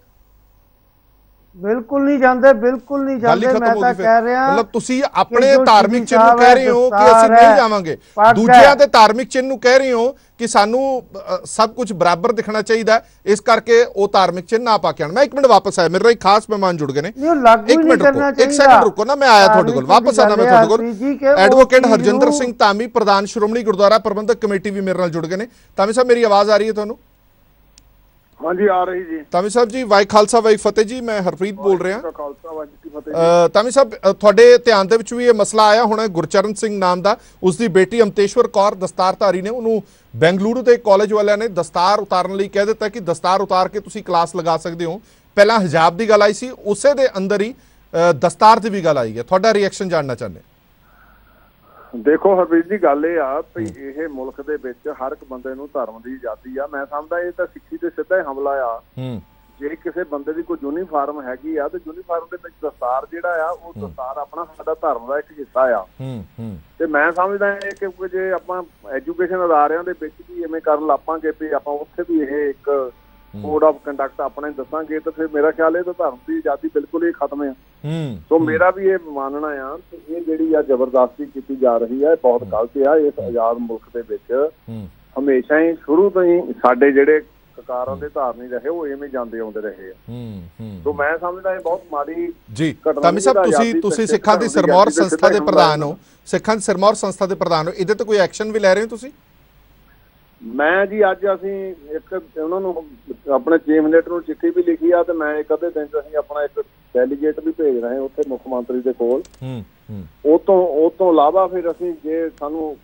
S4: ਬਿਲਕੁਲ ਨਹੀਂ ਜਾਂਦੇ, ਬਿਲਕੁਲ ਨਹੀਂ ਜਾਂਦੇ। ਮੈਂ ਤਾਂ ਕਹਿ ਰਿਹਾ
S1: ਮਤਲਬ ਤੁਸੀਂ ਆਪਣੇ ਧਾਰਮਿਕ ਚਿੰਨ੍ਹ ਨੂੰ ਕਹਿ ਰਹੇ ਹੋ ਕਿ ਅਸੀਂ ਨਹੀਂ ਜਾਵਾਂਗੇ, ਦੂਜਿਆਂ ਦੇ ਧਾਰਮਿਕ ਚਿੰਨ੍ਹ ਨੂੰ ਕਹਿ ਰਹੇ ਹੋ ਕਿ ਸਾਨੂੰ ਸਭ ਕੁਝ ਬਰਾਬਰ ਦਿਖਣਾ ਚਾਹੀਦਾ, ਇਸ ਕਰਕੇ ਉਹ ਧਾਰਮਿਕ ਚਿੰਨ੍ਹ ਨਾ ਪਾ ਕੇ ਆਣ। ਮੈਂ 1 ਮਿੰਟ ਵਾਪਸ ਆਇਆ, ਮੇਰੇ ਨਾਲ ਇੱਕ ਖਾਸ ਮਹਿਮਾਨ ਜੁੜ ਗਏ ਨੇ। 1 ਮਿੰਟ ਰੁਕੋ, 1 ਸੈਕਿੰਡ ਰੁਕੋ ਨਾ, ਮੈਂ ਆਇਆ ਤੁਹਾਡੇ ਕੋਲ, ਵਾਪਸ ਆਣਾ ਮੈਂ ਤੁਹਾਡੇ ਕੋਲ। ਐਡਵੋਕੇਟ ਹਰਜਿੰਦਰ ਸਿੰਘ ਧਾਮੀ, ਪ੍ਰਧਾਨ ਸ਼੍ਰੋਮਣੀ ਗੁਰਦੁਆਰਾ ਪ੍ਰਬੰਧਕ ਕਮੇਟੀ ਵੀ ਮੇਰੇ ਨਾਲ ਜੁੜ ਗਏ ਨੇ। ਧਾਮੀ ਸਾਹਿਬ, ਮੇਰੀ ਆਵਾਜ਼ ਆ ਰਹੀ ਹੈ ਤੁਹਾਨੂੰ?
S7: ਹਾਂਜੀ, ਆ ਰਹੀ ਜੀ।
S1: ਧਾਮੀ ਸਾਹਿਬ ਜੀ, ਵਾਹਿ ਖਾਲਸਾ ਵਾਹਿ ਫਤਿਹ ਜੀ, ਮੈਂ ਹਰਪ੍ਰੀਤ ਬੋਲ ਰਿਹਾ।
S7: ਖਾਲਸਾ ਵਾਹਿਗੁਰੂ ਜੀ ਕੀ ਫਤਿਹ।
S1: ਧਾਮੀ ਸਾਹਿਬ, ਤੁਹਾਡੇ ਧਿਆਨ ਦੇ ਵਿੱਚ ਵੀ ਇਹ ਮਸਲਾ ਆਇਆ ਹੋਣਾ, ਗੁਰਚਰਨ ਸਿੰਘ ਨਾਮ ਦਾ, ਉਸ ਦੀ ਬੇਟੀ ਅਮਤੇਸ਼ਵਰ ਕੌਰ ਦਸਤਾਰਧਾਰੀ ਨੇ, ਉਹਨੂੰ ਬੈਂਗਲੁਰੂ ਦੇ ਕਾਲਜ ਵਾਲਿਆਂ ਨੇ ਦਸਤਾਰ ਉਤਾਰਨ ਲਈ ਕਹਿ ਦਿੱਤਾ ਕਿ ਦਸਤਾਰ ਉਤਾਰ ਕੇ ਤੁਸੀਂ ਕਲਾਸ ਲਗਾ ਸਕਦੇ ਹੋ। ਪਹਿਲਾਂ ਹਿਜਾਬ ਦੀ ਗੱਲ ਆਈ ਸੀ, ਉਸੇ ਦੇ ਅੰਦਰ ਹੀ ਦਸਤਾਰ ਦੀ ਵੀ ਗੱਲ ਆਈ ਹੈ। ਤੁਹਾਡਾ ਰਿਐਕਸ਼ਨ ਜਾਣਨਾ ਚਾਹੁੰਦੇ।
S7: ਦੇਖੋ ਹਰਵੀਰ ਜੀ, ਗੱਲ ਇਹ ਆ ਵੀ ਇਹ ਮੁਲਕ ਦੇ ਵਿੱਚ ਹਰ ਇੱਕ ਬੰਦੇ ਨੂੰ ਧਰਮ ਦੀ ਆਜ਼ਾਦੀ ਆ। ਮੈਂ ਸਮਝਦਾ ਇਹ ਤਾਂ ਸਿੱਖੀ ਤੇ ਸਿੱਧਾ ਹੀ ਹਮਲਾ ਆ। ਜੇ ਕਿਸੇ ਬੰਦੇ ਦੀ ਕੋਈ ਯੂਨੀਫਾਰਮ ਹੈਗੀ ਆ ਤੇ ਯੂਨੀਫਾਰਮ ਦੇ ਵਿੱਚ ਦਸਤਾਰ ਜਿਹੜਾ ਆ, ਉਹ ਦਸਤਾਰ ਆਪਣਾ ਸਾਡਾ ਧਰਮ ਦਾ ਇੱਕ ਹਿੱਸਾ ਆ। ਤੇ ਮੈਂ ਸਮਝਦਾ ਇਹ ਕਿ ਜੇ ਆਪਾਂ ਐਜੂਕੇਸ਼ਨ ਅਦਾਰਿਆਂ ਦੇ ਵਿੱਚ ਵੀ ਐਵੇਂ ਕਰਨ ਲੱਪਾਂਗੇ ਵੀ ਆਪਾਂ ਉੱਥੇ ਵੀ ਇਹ ਇੱਕ ਕੋਡ ਆਫ ਕੰਡਕਟ ਆਪਣੇ ਦੱਸਾਂਗੇ ਤਾਂ ਫਿਰ ਮੇਰਾ ਖਿਆਲ ਇਹ ਤਾਂ ਧਰਮ ਦੀ ਆਜ਼ਾਦੀ ਬਿਲਕੁਲ ਹੀ ਖਤਮ ਹੈ। ਸੋ ਮੇਰਾ ਵੀ ਇਹ ਮੰਨਣਾ ਆ ਕਿ ਇਹ ਜਿਹੜੀ ਆ ਜ਼ਬਰਦਸਤੀ ਕੀਤੀ ਜਾ ਰਹੀ ਹੈ, ਬਹੁਤ ਗਲਤ ਆ। ਇਸ ਆਜ਼ਾਦ ਮੁਲਕ ਦੇ ਵਿੱਚ ਹਮੇਸ਼ਾ ਹੀ ਸ਼ੁਰੂ ਤੋਂ ਹੀ ਸਾਡੇ ਜਿਹੜੇ ਕਕਾਰਾਂ ਦੇ ਧਾਰਨੀ ਰਹੇ ਉਹ ਐਵੇਂ ਜਾਂਦੇ ਆਉਂਦੇ ਰਹੇ ਆ। ਸੋ ਮੈਂ ਸਮਝਦਾ ਇਹ ਬਹੁਤ ਮਾੜੀ
S1: ਜੀ। ਧਾਮੀ ਸਾਹਿਬ, ਤੁਸੀਂ ਸਿੱਖਾਂ ਦੀ ਸਿਰਮੌਰ ਸੰਸਥਾ ਦੇ ਪ੍ਰਧਾਨ ਹੋ, ਸਿੱਖਾਂ ਦੀ ਸਿਰਮੌਰ ਸੰਸਥਾ ਦੇ ਪ੍ਰਧਾਨ ਹੋ, ਇਹਦੇ ਤੇ ਕੋਈ ਐਕਸ਼ਨ ਵੀ ਲੈ ਰਹੇ ਹੋ ਤੁਸੀਂ?
S7: ਮੈਂ ਜੀ ਅੱਜ ਅਸੀਂ ਇੱਕ ਉਹਨਾਂ ਨੂੰ ਆਪਣੇ ਚੀਫ ਮਿਨਿਸਟਰ ਨੂੰ ਚਿੱਠੀ ਵੀ ਲਿਖੀ ਆ ਤੇ ਮੈਂ ਇੱਕ ਅੱਧੇ ਦਿਨ ਚ ਅਸੀਂ ਆਪਣਾ ਇੱਕ ਡੈਲੀਗੇਟ ਵੀ ਭੇਜ ਰਹੇ ਉੱਥੇ ਮੁੱਖ ਮੰਤਰੀ ਦੇ ਕੋਲ। ਉਹ ਤੋਂ ਇਲਾਵਾ ਫਿਰ ਅਸੀਂ ਜੇ ਸਾਨੂੰ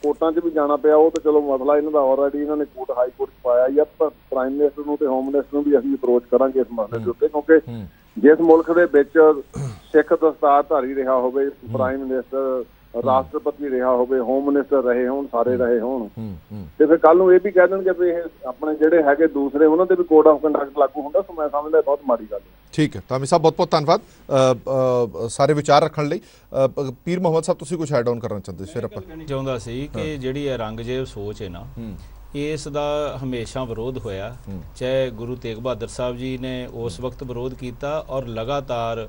S7: ਕੋਰਟਾਂ 'ਚ ਵੀ ਜਾਣਾ ਪਿਆ, ਉਹ ਤਾਂ ਚਲੋ ਮਸਲਾ ਇਹਨਾਂ ਦਾ ਆਲਰੇਡੀ ਇਹਨਾਂ ਨੇ ਕੋਰਟ ਹਾਈ ਕੋਰਟ 'ਚ ਪਾਇਆ ਜਾਂ ਪ੍ਰਾਈਮ ਮਿਨਿਸਟਰ ਨੂੰ ਤੇ ਹੋਮ ਮਿਨਿਸਟਰ ਨੂੰ ਵੀ ਅਸੀਂ ਅਪਰੋਚ ਕਰਾਂਗੇ ਇਸ ਮਸਲੇ ਦੇ ਉੱਤੇ, ਕਿਉਂਕਿ ਜਿਸ ਮੁਲਕ ਦੇ ਵਿੱਚ ਸਿੱਖ ਦਸਤਾਰਧਾਰੀ ਰਿਹਾ ਹੋਵੇ, ਪ੍ਰਾਈਮ ਮਿਨਿਸਟਰ, ਰਾਸ਼ਟਰਪਤੀ ਰਿਹਾ ਹੋਵੇ, ਹੋਮ ਮਿਨਿਸਟਰ ਰਹੇ ਹੋਣ, ਸਾਰੇ ਰਹੇ ਹੋਣ, ਤੇ ਫਿਰ ਕੱਲ ਨੂੰ ਇਹ ਵੀ ਕਹਿ ਦੇਣਗੇ ਵੀ ਇਹ ਆਪਣੇ ਜਿਹੜੇ ਹੈਗੇ ਦੂਸਰੇ ਉਹਨਾਂ ਤੇ ਵੀ ਕੋਡ ਆਫ ਕੰਡਕਟ ਲਾਗੂ ਹੁੰਦਾ। ਸੋ ਮੈਂ ਸਮਝਦਾ ਬਹੁਤ ਮਾੜੀ ਗੱਲ ਹੈ।
S1: ਠੀਕ ਹੈ ਧਾਮੀ ਸਾਹਿਬ, ਬਹੁਤ ਬਹੁਤ ਧੰਨਵਾਦ ਸਾਰੇ ਵਿਚਾਰ ਰੱਖਣ ਲਈ। ਪੀਰ ਮੁਹੰਮਦ ਸਾਹਿਬ, ਤੁਸੀਂ ਕੁਝ ਐਡ ਆਨ ਕਰਨਾ ਚਾਹੁੰਦੇ? ਫਿਰ ਆਪਾਂ
S3: ਕਹਿਣਾ ਚਾਹੁੰਦਾ ਸੀ ਕਿ ਜਿਹੜੀ ਔਰੰਗਜ਼ੇਬ ਸੋਚ ਹੈ ਨਾ, ਇਸ ਦਾ ਹਮੇਸ਼ਾ ਵਿਰੋਧ ਹੋਇਆ। ਚਾਹੇ ਗੁਰੂ ਤੇਗ ਬਹਾਦਰ ਸਾਹਿਬ ਜੀ ਨੇ ਉਸ ਵਕਤ ਵਿਰੋਧ ਕੀਤਾ ਔਰ ਲਗਾਤਾਰ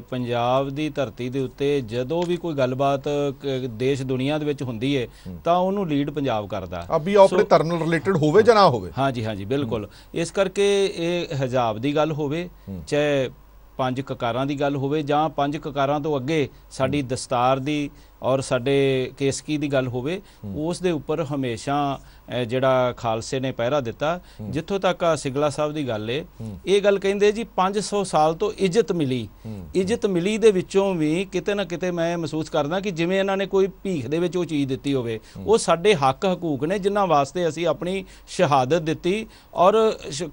S3: ਪੰਜਾਬ ਦੀ ਧਰਤੀ ਦੇ ਉੱਤੇ ਜਦੋਂ ਵੀ ਕੋਈ ਗੱਲਬਾਤ ਦੇਸ਼ ਦੁਨੀਆ ਦੇ ਵਿੱਚ ਹੁੰਦੀ ਹੈ ਤਾਂ ਉਹਨੂੰ ਲੀਡ ਪੰਜਾਬ ਕਰਦਾ,
S1: ਅਭੀ ਆਪਣੇ ਧਰਮ ਨਾਲ ਰਿਲੇਟਡ ਹੋਵੇ ਜਾਂ ਨਾ ਹੋਵੇ।
S3: ਹਾਂਜੀ, ਬਿਲਕੁਲ। ਇਸ ਕਰਕੇ ਇਹ ਹਿਜਾਬ ਦੀ ਗੱਲ ਹੋਵੇ, ਚਾਹੇ 5 ਕਕਾਰਾਂ ਦੀ ਗੱਲ ਹੋਵੇ ਜਾਂ 5 ਕਕਾਰਾਂ ਤੋਂ ਅੱਗੇ ਸਾਡੀ ਦਸਤਾਰ ਦੀ ਔਰ ਸਾਡੇ ਕੇਸਕੀ ਦੀ ਗੱਲ ਹੋਵੇ, ਉਸ ਦੇ ਉੱਪਰ ਹਮੇਸ਼ਾ ਜਿਹੜਾ ਖਾਲਸੇ ਨੇ ਪਹਿਰਾ ਦਿੱਤਾ। ਜਿੱਥੋਂ ਤੱਕ ਸਿੰਗਲਾ ਸਾਹਿਬ ਦੀ ਗੱਲ ਏ, ਇਹ ਗੱਲ ਕਹਿੰਦੇ ਜੀ 500 ਸਾਲ ਤੋਂ ਇੱਜ਼ਤ ਮਿਲੀ ਦੇ ਵਿੱਚੋਂ ਵੀ ਕਿਤੇ ਨਾ ਕਿਤੇ ਮੈਂ ਮਹਿਸੂਸ ਕਰਦਾ ਕਿ ਜਿਵੇਂ ਇਹਨਾਂ ਨੇ ਕੋਈ ਭੀਖ ਦੇ ਵਿੱਚ ਉਹ ਚੀਜ਼ ਦਿੱਤੀ ਹੋਵੇ। ਉਹ ਸਾਡੇ ਹੱਕ ਹਕੂਕ ਨੇ ਜਿਨ੍ਹਾਂ ਵਾਸਤੇ ਅਸੀਂ ਆਪਣੀ ਸ਼ਹਾਦਤ ਦਿੱਤੀ ਔਰ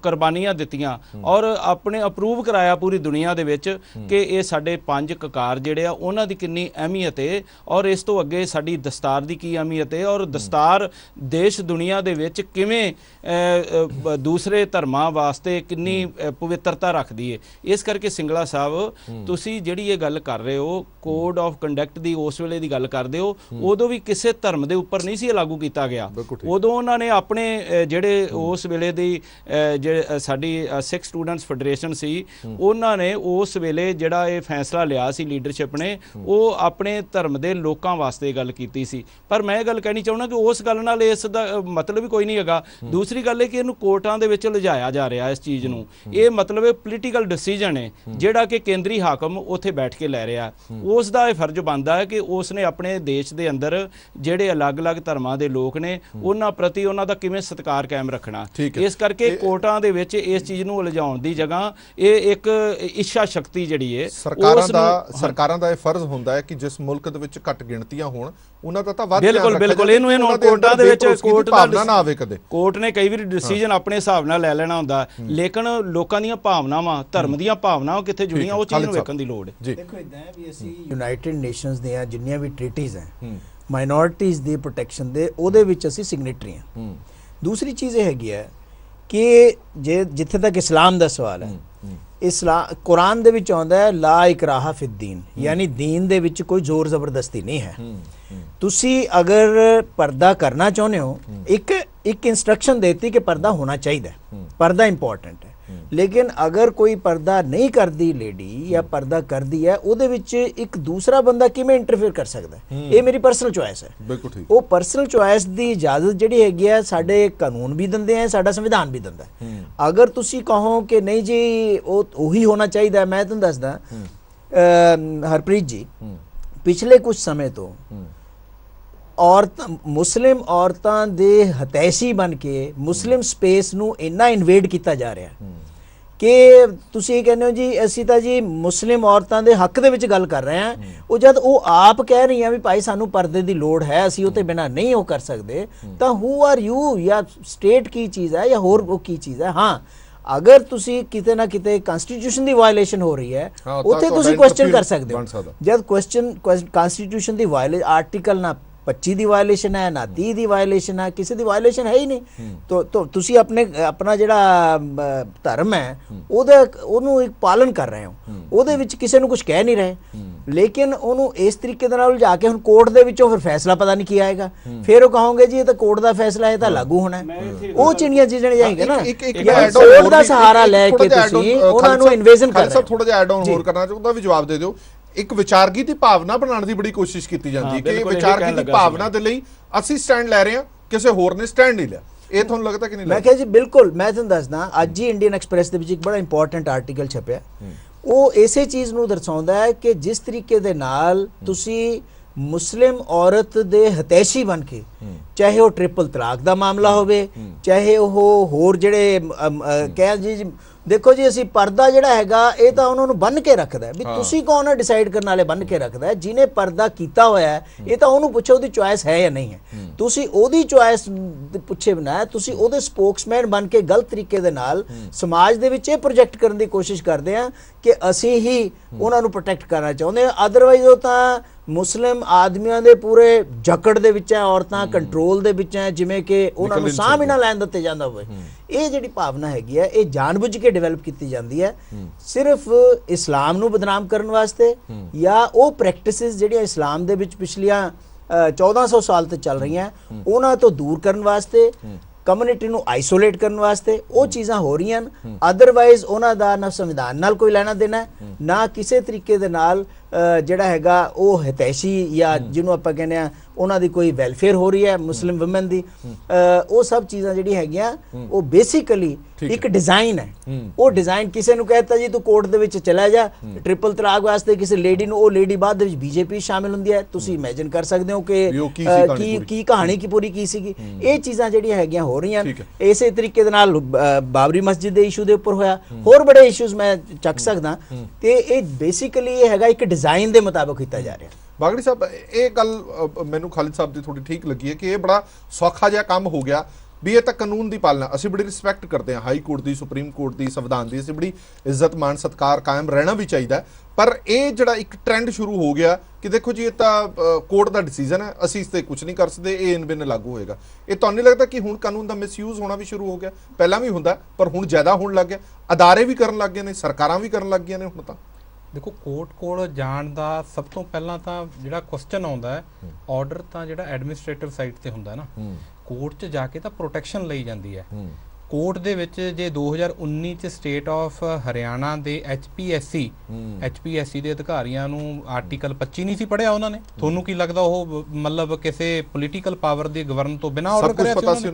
S3: ਕੁਰਬਾਨੀਆਂ ਦਿੱਤੀਆਂ ਔਰ ਆਪਣੇ ਅਪਰੂਵ ਕਰਾਇਆ ਪੂਰੀ ਦੁਨੀਆ ਦੇ ਵਿੱਚ ਕਿ ਇਹ ਸਾਡੇ 5 ਕਕਾਰ ਜਿਹੜੇ ਆ ਉਹਨਾਂ ਦੀ ਕਿੰਨੀ ਅਹਿਮੀਅਤ ਹੈ ਔਰ ਇਸ ਤੋਂ ਅੱਗੇ ਸਾਡੀ ਦਸਤਾਰ ਦੀ ਕੀ ਅਹਿਮੀਅਤ ਹੈ ਔਰ ਦਸਤਾਰ ਦੇਸ਼ ਦੁਨੀਆ ਦੇ ਵਿੱਚ ਕਿਵੇਂ ਦੂਸਰੇ ਧਰਮਾਂ ਵਾਸਤੇ ਕਿੰਨੀ ਪਵਿੱਤਰਤਾ ਰੱਖਦੀ ਹੈ। ਇਸ ਕਰਕੇ ਸਿੰਗਲਾ ਸਾਹਿਬ, ਤੁਸੀਂ ਜਿਹੜੀ ਇਹ ਗੱਲ ਕਰ ਰਹੇ ਹੋ ਕੋਡ ਆਫ ਕੰਡਕਟ ਦੀ, ਉਸ ਵੇਲੇ ਦੀ ਗੱਲ ਕਰਦੇ ਹੋ, ਉਦੋਂ ਵੀ ਕਿਸੇ ਧਰਮ ਦੇ ਉੱਪਰ ਨਹੀਂ ਸੀ ਲਾਗੂ ਕੀਤਾ ਗਿਆ। ਉਦੋਂ ਉਹਨਾਂ ਨੇ ਆਪਣੇ ਜਿਹੜੇ ਉਸ ਵੇਲੇ ਦੀ ਸਾਡੀ ਸਿੱਖ ਸਟੂਡੈਂਟਸ ਫੈਡਰੇਸ਼ਨ ਸੀ, ਉਹਨਾਂ ਨੇ ਉਸ ਵੇਲੇ ਜਿਹੜਾ ਇਹ ਫੈਸਲਾ ਲਿਆ ਸੀ ਲੀਡਰਸ਼ਿਪ ਨੇ, ਉਹ ਆਪਣੇ ਧਰਮ ਦੇ ਲੋਕਾਂ ਵਾਸਤੇ ਗੱਲ ਕੀਤੀ ਸੀ। ਪਰ ਮੈਂ ਇਹ ਗੱਲ ਕਹਿਣੀ ਚਾਹੁੰਦਾ ਕਿ ਉਸ ਗੱਲ ਨਾਲ ਇਸ ਦਾ ਮਤਲਬ ਹੀ ਕੋਈ ਨਹੀਂ ਹੈਗਾ। ਦੂਸਰੀ ਗੱਲ ਹੈ ਕਿ ਇਹਨੂੰ ਕੋਰਟਾਂ ਦੇ ਵਿੱਚ ਲਿਜਾਇਆ ਜਾ ਰਿਹਾ ਇਸ ਚੀਜ਼ ਨੂੰ। ਇਹ ਮਤਲਬ ਪੋਲੀਟੀਕਲ ਡਿਸੀਜਨ ਹੈ ਜਿਹੜਾ ਕਿ ਕੇਂਦਰੀ ਹਾਕਮ ਉੱਥੇ ਬੈਠ ਕੇ ਲੈ ਰਿਹਾ। ਉਸ ਦਾ ਇਹ ਫਰਜ਼ ਬਣਦਾ ਹੈ ਕਿ ਉਸ ਨੇ ਆਪਣੇ ਦੇਸ਼ ਦੇ ਅੰਦਰ ਜਿਹੜੇ ਅਲੱਗ-ਅਲੱਗ ਧਰਮਾਂ ਦੇ ਲੋਕ ਨੇ ਉਹਨਾਂ ਪ੍ਰਤੀ ਉਹਨਾਂ ਦਾ ਕਿਵੇਂ ਸਤਿਕਾਰ ਕਾਇਮ ਰੱਖਣਾ। ਇਸ ਕਰਕੇ ਕੋਰਟਾਂ ਦੇ ਵਿੱਚ ਇਸ ਚੀਜ਼ ਨੂੰ ਲਿਜਾਉਣ ਦੀ ਜਗ੍ਹਾ ਇਹ ਇੱਕ ਇੱਛਾ ਸ਼ਕਤੀ ਜਿਹੜੀ ਹੈ
S1: ਸਰਕਾਰਾਂ ਦਾ ਇਹ ਫਰਜ਼ ਹੁੰਦਾ ਹੈ ਕਿ ਜਿਸ ਮੁਲਕ ਦੇ ਵਿੱਚ ਘੱਟ ਗਿਣਤੀਆਂ ਹੋਣ ਉਹਨਾਂ ਦਾ ਤਾਂ ਵੱਧ
S3: ਬਿਲਕੁਲ ਇਹਨੂੰ ਕੋਰਟਾਂ ਦੇ ਵਿੱਚ ਕੋਰਟ
S1: ਭਾਵਨਾ ਨਾ ਆਵੇ ਕਦੇ।
S3: ਕੋਰਟ ਨੇ ਕਈ ਵਾਰੀ ਡਿਸੀਜਨ ਆਪਣੇ ਹਿਸਾਬ ਨਾਲ ਲੈ ਲੈਣਾ ਹੁੰਦਾ, ਲੇਕਿਨ ਲੋਕਾਂ ਦੀਆਂ ਭਾਵਨਾਵਾਂ, ਧਰਮ ਦੀਆਂ ਭਾਵਨਾਵਾਂ ਕਿੱਥੇ ਜੁੜੀਆਂ, ਉਹ ਚੀਜ਼ ਨੂੰ ਵੇਖਣ ਦੀ ਲੋੜ ਹੈ।
S5: ਦੇਖੋ ਇਦਾਂ ਹੈ ਵੀ ਅਸੀਂ ਯੂਨਾਈਟਿਡ ਨੇਸ਼ਨਸ ਦੀਆਂ ਜਿੰਨੀਆਂ ਵੀ ਟ੍ਰੀਟੀਜ਼ ਹੈ, ਮਾਈਨੋਰਿਟੀਜ਼ ਦੀ ਪ੍ਰੋਟੈਕਸ਼ਨ ਦੇ ਉਹਦੇ ਵਿੱਚ ਅਸੀਂ ਸਿਗਨੇਟਰੀ ਹਾਂ। ਦੂਸਰੀ ਚੀਜ਼ ਇਹ ਹੈਗੀ ਹੈ ਕਿ ਜਿੱਥੇ ਤੱਕ ਇਸਲਾਮ ਦਾ ਸਵਾਲ ਹੈ, ਇਸਲਾਮ ਕੁਰਾਨ ਦੇ ਵਿੱਚ ਆਉਂਦਾ ਹੈ ਲਾ ਇਕਰਾਹਾ ਫਿੱਦੀਨ, ਯਾਨੀ ਦੀਨ ਦੇ ਵਿੱਚ ਕੋਈ ਜ਼ੋਰ ਜ਼ਬਰਦਸਤੀ ਨਹੀਂ ਹੈ। ਤੁਸੀਂ ਅਗਰ ਪਰਦਾ ਕਰਨਾ ਚਾਹੁੰਦੇ ਹੋ, ਇੱਕ ਇਨਸਟਰਕਸ਼ਨ ਦੇਤੀ ਕਿ ਪਰਦਾ ਹੋਣਾ ਚਾਹੀਦਾ, ਪਰਦਾ ਇੰਪੋਰਟੈਂਟ ਹੈ। ਲੇਕਿਨ ਅਗਰ ਕੋਈ ਪਰਦਾ ਨਹੀਂ ਕਰਦੀ ਲੇਡੀ ਜਾਂ ਪਰਦਾ ਕਰਦੀ ਹੈ, ਉਹਦੇ ਵਿੱਚ ਇੱਕ ਦੂਸਰਾ ਬੰਦਾ ਕਿਵੇਂ ਇੰਟਰਫੇਅਰ ਕਰ ਸਕਦਾ ਹੈ? ਇਹ ਮੇਰੀ ਪਰਸਨਲ ਚੁਆਇਸ ਹੈ।
S1: ਬਿਲਕੁਲ ਠੀਕ।
S5: ਉਹ ਪਰਸਨਲ ਚੁਆਇਸ ਦੀ ਇਜਾਜ਼ਤ ਜਿਹੜੀ ਹੈਗੀ ਹੈ ਸਾਡੇ ਕਾਨੂੰਨ ਵੀ ਦਿੰਦੇ ਹੈ, ਸਾਡਾ ਸੰਵਿਧਾਨ ਵੀ ਦਿੰਦਾ ਹੈ। ਅਗਰ ਤੁਸੀਂ ਕਹੋ ਕਿ ਨਹੀਂ ਜੀ ਉਹੀ ਹੋਣਾ ਚਾਹੀਦਾ, ਮੈਂ ਤੁਹਾਨੂੰ ਦੱਸਦਾ ਹਰਪ੍ਰੀਤ ਜੀ, ਪਿਛਲੇ ਕੁਝ ਸਮੇਂ ਤੋਂ ਮੁਸਲਿਮ ਔਰਤਾਂ ਦੇ ਹਤੈਸ਼ੀ ਬਣ ਕੇ ਮੁਸਲਿਮ ਸਪੇਸ ਨੂੰ ਇੰਨਾ ਇਨਵੇਡ ਕੀਤਾ ਜਾ ਰਿਹਾ ਕਿ ਤੁਸੀਂ ਇਹ ਕਹਿੰਦੇ ਹੋ ਜੀ ਅਸੀਂ ਤਾਂ ਜੀ ਮੁਸਲਿਮ ਔਰਤਾਂ ਦੇ ਹੱਕ ਦੇ ਵਿੱਚ ਗੱਲ ਕਰ ਰਹੇ ਹਾਂ, ਉਹ ਜਦ ਉਹ ਆਪ ਕਹਿ ਰਹੀਆਂ ਵੀ ਭਾਈ ਸਾਨੂੰ ਪਰਦੇ ਦੀ ਲੋੜ ਹੈ, ਅਸੀਂ ਉਹ ਤੇ ਬਿਨਾਂ ਨਹੀਂ ਉਹ ਕਰ ਸਕਦੇ, ਤਾਂ ਹੂ ਆਰ ਯੂ, ਜਾਂ ਸਟੇਟ ਕੀ ਚੀਜ਼ ਹੈ ਜਾਂ ਹੋਰ ਉਹ ਕੀ ਚੀਜ਼ ਹੈ? ਹਾਂ, ਅਗਰ ਤੁਸੀਂ ਕਿਤੇ ਨਾ ਕਿਤੇ ਕਨਸਟੀਟਿਊਸ਼ਨ ਦੀ ਵਾਇਲੇਸ਼ਨ ਹੋ ਰਹੀ ਹੈ, ਉੱਥੇ ਤੁਸੀਂ ਕੁਐਸਚਨ ਕਰ ਸਕਦੇ ਹੋ। ਜਦ ਕਨਸਟੀਟਿਊਸ਼ਨ ਦੀ ਵਾਇਲੇਸ਼ਨ, ਆਰਟੀਕਲ ਨਾ 25 ਦੀ ਵਾਇਲੇਸ਼ਨ ਹੈ, ਨਾ 30 ਦੀ ਵਾਇਲੇਸ਼ਨ ਹੈ, ਕਿਸੇ ਦੀ ਵਾਇਲੇਸ਼ਨ ਹੈ ਹੀ ਨਹੀਂ। ਤਾਂ ਤੁਸੀਂ ਆਪਣਾ ਜਿਹੜਾ ਧਰਮ ਹੈ ਉਹਨੂੰ ਇੱਕ ਪਾਲਨ ਕਰ ਰਹੇ ਹੋ, ਉਹਦੇ ਵਿੱਚ ਕਿਸੇ ਨੂੰ ਕੁਝ ਕਹਿ ਨਹੀਂ ਰਹੇ, ਲੇਕਿਨ ਉਹਨੂੰ ਇਸ ਤਰੀਕੇ ਦੇ ਨਾਲ ਜਾ ਕੇ ਹੁਣ ਕੋਰਟ ਦੇ ਵਿੱਚੋਂ ਫਿਰ ਫੈਸਲਾ ਪਤਾ ਨਹੀਂ ਕੀ ਆਏਗਾ, ਫਿਰ ਉਹ ਕਹੋਗੇ ਜੀ ਇਹ ਤਾਂ ਕੋਰਟ ਦਾ ਫੈਸਲਾ ਹੈ, ਤਾਂ ਲਾਗੂ ਹੋਣਾ ਹੈ। ਉਹ ਚੀਜ਼ਾਂ ਜਾਏਗਾ ਨਾ, ਕੋਰਟ ਦਾ ਸਹਾਰਾ ਲੈ ਕੇ ਤੁਸੀਂ ਉਹਨਾਂ ਨੂੰ ਇਨਵੇਜ਼ਨ ਕਰ ਰਹੇ ਹੋ।
S1: ਥੋੜਾ ਜਿਹਾ ਐਡ ਆਨ ਹੋਰ ਕਰਨਾ ਚਾਹੁੰਦਾ, ਵੀ ਜਵਾਬ ਦੇ ਦਿਓ। ਇੱਕ ਵਿਚਾਰਗੀ ਦੀ ਭਾਵਨਾ ਬਣਾਉਣ ਦੀ ਬੜੀ ਕੋਸ਼ਿਸ਼ ਕੀਤੀ ਜਾਂਦੀ ਹੈ ਕਿ ਵਿਚਾਰਗੀ ਦੀ ਭਾਵਨਾ ਦੇ ਲਈ ਅਸੀਂ ਸਟੈਂਡ ਲੈ ਰਹੇ ਹਾਂ, ਕਿਸੇ ਹੋਰ ਨੇ ਸਟੈਂਡ ਨਹੀਂ ਲਿਆ। ਇਹ ਤੁਹਾਨੂੰ ਲੱਗਦਾ ਕਿ ਨਹੀਂ?
S5: ਮੈਂ ਕਿਹਾ ਜੀ ਬਿਲਕੁਲ, ਮੈਂ ਤੁਹਾਨੂੰ ਦੱਸਦਾ, ਅੱਜ ਹੀ ਇੰਡੀਅਨ ਐਕਸਪ੍ਰੈਸ ਦੇ ਵਿੱਚ ਇੱਕ ਬੜਾ ਇੰਪੋਰਟੈਂਟ ਆਰਟੀਕਲ ਛਪਿਆ, ਉਹ ਇਸੇ ਚੀਜ਼ ਨੂੰ ਦਰਸਾਉਂਦਾ ਹੈ ਕਿ ਜਿਸ ਤਰੀਕੇ ਦੇ ਨਾਲ ਤੁਸੀਂ ਮੁਸਲਿਮ ਔਰਤ ਦੇ ਹਤੈਸ਼ੀ ਬਣ ਕੇ, ਚਾਹੇ ਉਹ ਟ੍ਰਿਪਲ ਤਲਾਕ ਦਾ ਮਾਮਲਾ ਹੋਵੇ, ਚਾਹੇ ਉਹ ਹੋਰ ਜਿਹੜੇ ਕਹਿ ਜੀ ਦੇਖੋ ਜੀ ਅਸੀਂ ਪਰਦਾ ਜਿਹੜਾ ਹੈਗਾ ਇਹ ਤਾਂ ਉਹਨਾਂ ਨੂੰ ਬੰਨ ਕੇ ਰੱਖਦਾ ਹੈ, ਵੀ ਤੁਸੀਂ ਕੌਣ ਹੈ ਡਿਸਾਈਡ ਕਰਨ ਵਾਲੇ? ਬੰਨ ਕੇ ਰੱਖਦਾ ਹੈ। ਜਿਹਨੇ ਪਰਦਾ ਕੀਤਾ ਹੋਇਆ ਹੈ, ਇਹ ਤਾਂ ਉਹਨੂੰ ਪੁੱਛੋ ਉਹਦੀ ਚੁਆਇਸ ਹੈ ਜਾਂ ਨਹੀਂ ਹੈ। ਤੁਸੀਂ ਉਹਦੀ ਚੁਆਇਸ ਪੁੱਛੇ ਬਿਨਾਂ ਤੁਸੀਂ ਉਹਦੇ ਸਪੋਕਸਮੈਨ ਬਣ ਕੇ ਗਲਤ ਤਰੀਕੇ ਦੇ ਨਾਲ ਸਮਾਜ ਦੇ ਵਿੱਚ ਇਹ ਪ੍ਰੋਜੈਕਟ ਕਰਨ ਦੀ ਕੋਸ਼ਿਸ਼ ਕਰਦੇ ਆ ਕਿ ਅਸੀਂ ਹੀ ਉਹਨਾਂ ਨੂੰ ਪ੍ਰੋਟੈਕਟ ਕਰਨਾ ਚਾਹੁੰਦੇ ਹਾਂ। ਅਦਰਵਾਈਜ਼ ਉਹ ਤਾਂ ਮੁਸਲਿਮ ਆਦਮੀਆਂ ਦੇ ਪੂਰੇ ਜਕੜ ਦੇ ਵਿੱਚ ਹੈ, ਔਰਤਾਂ ਕੰਟਰੋਲ ਦੇ ਵਿੱਚ ਹੈ, ਜਿਵੇਂ ਕਿ ਉਹਨਾਂ ਨੂੰ ਸਾਹ ਵੀ ਨਾ ਲੈਣ ਦਿੱਤੇ ਜਾਂਦਾ ਹੋਵੇ। ਇਹ ਜਿਹੜੀ ਭਾਵਨਾ ਹੈਗੀ ਹੈ, ਇਹ ਜਾਣਬੁੱਝ ਕੇ ਡਿਵੈਲਪ ਕੀਤੀ ਜਾਂਦੀ ਹੈ, ਸਿਰਫ ਇਸਲਾਮ ਨੂੰ ਬਦਨਾਮ ਕਰਨ ਵਾਸਤੇ, ਜਾਂ ਉਹ ਪ੍ਰੈਕਟਿਸਿਸ ਜਿਹੜੀਆਂ ਇਸਲਾਮ ਦੇ ਵਿੱਚ ਪਿਛਲੀਆਂ 1400 ਸਾਲ ਤੋਂ ਚੱਲ ਰਹੀਆਂ ਉਹਨਾਂ ਤੋਂ ਦੂਰ ਕਰਨ ਵਾਸਤੇ, ਕਮਿਊਨਿਟੀ ਨੂੰ ਆਈਸੋਲੇਟ ਕਰਨ ਵਾਸਤੇ ਉਹ ਚੀਜ਼ਾਂ ਹੋ ਰਹੀਆਂ। ਅਦਰਵਾਈਜ਼ ਉਹਨਾਂ ਦਾ ਨਾ ਸੰਵਿਧਾਨ ਨਾਲ ਕੋਈ ਲੈਣਾ ਦੇਣਾ, ਨਾ ਕਿਸੇ ਤਰੀਕੇ ਦੇ ਨਾਲ ਜਿਹੜਾ ਹੈਗਾ ਉਹ ਹਤੈਸ਼ੀ ਜਾਂ ਜਿਹਨੂੰ ਆਪਾਂ ਕਹਿੰਦੇ ਆ ਉਹਨਾਂ ਦੀ ਕੋਈ ਵੈਲਫੇਅਰ ਹੋ ਰਹੀ ਹੈ ਮੁਸਲਿਮ ਵੂਮਨ ਦੀ। ਉਹ ਸਭ ਚੀਜ਼ਾਂ ਜਿਹੜੀ ਹੈਗੀਆਂ ਉਹ ਬੇਸਿਕਲੀ ਇੱਕ ਡਿਜ਼ਾਈਨ ਹੈ। ਉਹ ਡਿਜ਼ਾਈਨ ਕਿਸੇ ਨੂੰ ਕਹਿਤਾ ਜੀ ਤੂੰ ਕੋਰਟ ਦੇ ਵਿੱਚ ਚਲਾ ਜਾ ਟ੍ਰਿਪਲ ਤਲਾਕ ਵਾਸਤੇ ਕਿਸੇ ਲੇਡੀ ਨੂੰ, ਉਹ ਲੇਡੀ ਬਾਅਦ ਦੇ ਵਿੱਚ ਬੀਜੇਪੀ ਸ਼ਾਮਿਲ ਹੁੰਦੀ ਹੈ। ਤੁਸੀਂ ਇਮੇਜਿਨ ਕਰ ਸਕਦੇ ਹੋ ਕਿ ਕੀ ਕਹਾਣੀ ਕੀ ਪੂਰੀ ਕੀ ਸੀਗੀ। ਇਹ ਚੀਜ਼ਾਂ ਜਿਹੜੀਆਂ ਹੈਗੀਆਂ ਹੋ ਰਹੀਆਂ। ਇਸੇ ਤਰੀਕੇ ਦੇ ਨਾਲ ਬਾਬਰੀ ਮਸਜਿਦ ਦੇ ਇਸ਼ੂ ਦੇ ਉੱਪਰ ਹੋਇਆ, ਹੋਰ ਬੜੇ ਇਸ਼ੂਜ਼ ਮੈਂ ਚੱਕ ਸਕਦਾ। ਤੇ ਇਹ ਬੇਸਿਕਲੀ ਇਹ ਹੈਗਾ ਇੱਕ ਡਿਜ਼ਾਈਨ ਦੇ ਮੁਤਾਬਕ ਕੀਤਾ ਜਾ ਰਿਹਾ।
S1: ਬਾਗੜੀ ਸਾਹਿਬ, ਇਹ ਗੱਲ ਮੈਨੂੰ ਖਾਲਿਦ ਸਾਹਿਬ ਦੀ ਥੋੜੀ ਠੀਕ ਲੱਗੀ ਹੈ ਕਿ ਇਹ ਬੜਾ ਸੌਖਾ ਜਿਹਾ ਕੰਮ ਹੋ ਗਿਆ ਵੀ ਇਹ ਤਾਂ ਕਾਨੂੰਨ ਦੀ ਪਾਲਣਾ, ਅਸੀਂ ਬੜੀ ਰਿਸਪੈਕਟ ਕਰਦੇ ਹਾਂ ਹਾਈ ਕੋਰਟ ਦੀ, ਸੁਪਰੀਮ ਕੋਰਟ ਦੀ, ਸੰਵਿਧਾਨ ਦੀ, ਅਸੀਂ ਬੜੀ ਇੱਜ਼ਤ ਮਾਣ ਸਤਿਕਾਰ ਕਾਇਮ ਰਹਿਣਾ ਵੀ ਚਾਹੀਦਾ। ਪਰ ਇਹ ਜਿਹੜਾ ਇੱਕ ਟ੍ਰੈਂਡ ਸ਼ੁਰੂ ਹੋ ਗਿਆ ਕਿ ਦੇਖੋ ਜੀ ਇਹ ਤਾਂ ਕੋਰਟ ਦਾ ਡਿਸੀਜਨ ਹੈ, ਅਸੀਂ ਇਸ ਤੇ ਕੁਝ ਨਹੀਂ ਕਰ ਸਕਦੇ, ਇਹ ਇਨ ਬਿਨ ਲਾਗੂ ਹੋਏਗਾ। ਇਹ ਤੁਹਾਨੂੰ ਨਹੀਂ ਲੱਗਦਾ ਕਿ ਹੁਣ ਕਾਨੂੰਨ ਦਾ ਮਿਸਯੂਜ਼ ਹੋਣਾ ਵੀ ਸ਼ੁਰੂ ਹੋ ਗਿਆ? ਪਹਿਲਾਂ ਵੀ ਹੁੰਦਾ ਪਰ ਹੁਣ ਜ਼ਿਆਦਾ ਹੋਣ ਲੱਗ ਗਿਆ, ਅਦਾਰੇ ਵੀ ਕਰਨ ਲੱਗ ਗਏ ਨੇ, ਸਰਕਾਰਾਂ ਵੀ ਕਰਨ ਲੱਗ ਗਈਆਂ ਨੇ ਹੁਣ ਤਾਂ।
S6: ਦੇਖੋ ਕੋਰਟ ਕੋਲ ਜਾਣ ਦਾ ਸਭ ਤੋਂ ਪਹਿਲਾਂ ਤਾਂ ਜਿਹੜਾ ਕੁਐਸਚਨ ਆਉਂਦਾ ਹੈ, ਆਰਡਰ ਤਾਂ ਜਿਹੜਾ ਐਡਮਿਨਿਸਟ੍ਰੇਟਿਵ ਸਾਈਡ ਤੇ ਹੁੰਦਾ ਨਾ, ਕੋਰਟ 'ਚ ਜਾ ਕੇ ਤਾਂ ਪ੍ਰੋਟੈਕਸ਼ਨ ਲਈ ਜਾਂਦੀ ਹੈ। ਕੋਰਟ ਦੇ ਵਿੱਚ ਜੇ 2019 ਚ ਸਟੇਟ ਆਫ ਹਰਿਆਣਾ ਦੇ ਐਚਪੀਐਸਸੀ ਦੇ ਅਧਿਕਾਰੀਆਂ ਨੂੰ ਆਰਟੀਕਲ 25 ਨਹੀਂ ਸੀ ਪੜਿਆ ਉਹਨਾਂ ਨੇ, ਤੁਹਾਨੂੰ ਕੀ ਲੱਗਦਾ ਉਹ ਮਤਲਬ ਕਿਸੇ ਪੋਲੀਟੀਕਲ ਪਾਵਰ ਦੇ ਗਵਰਨ ਤੋਂ ਬਿਨਾਂ ਆਰਡਰ ਕਰਿਆ ਸੀ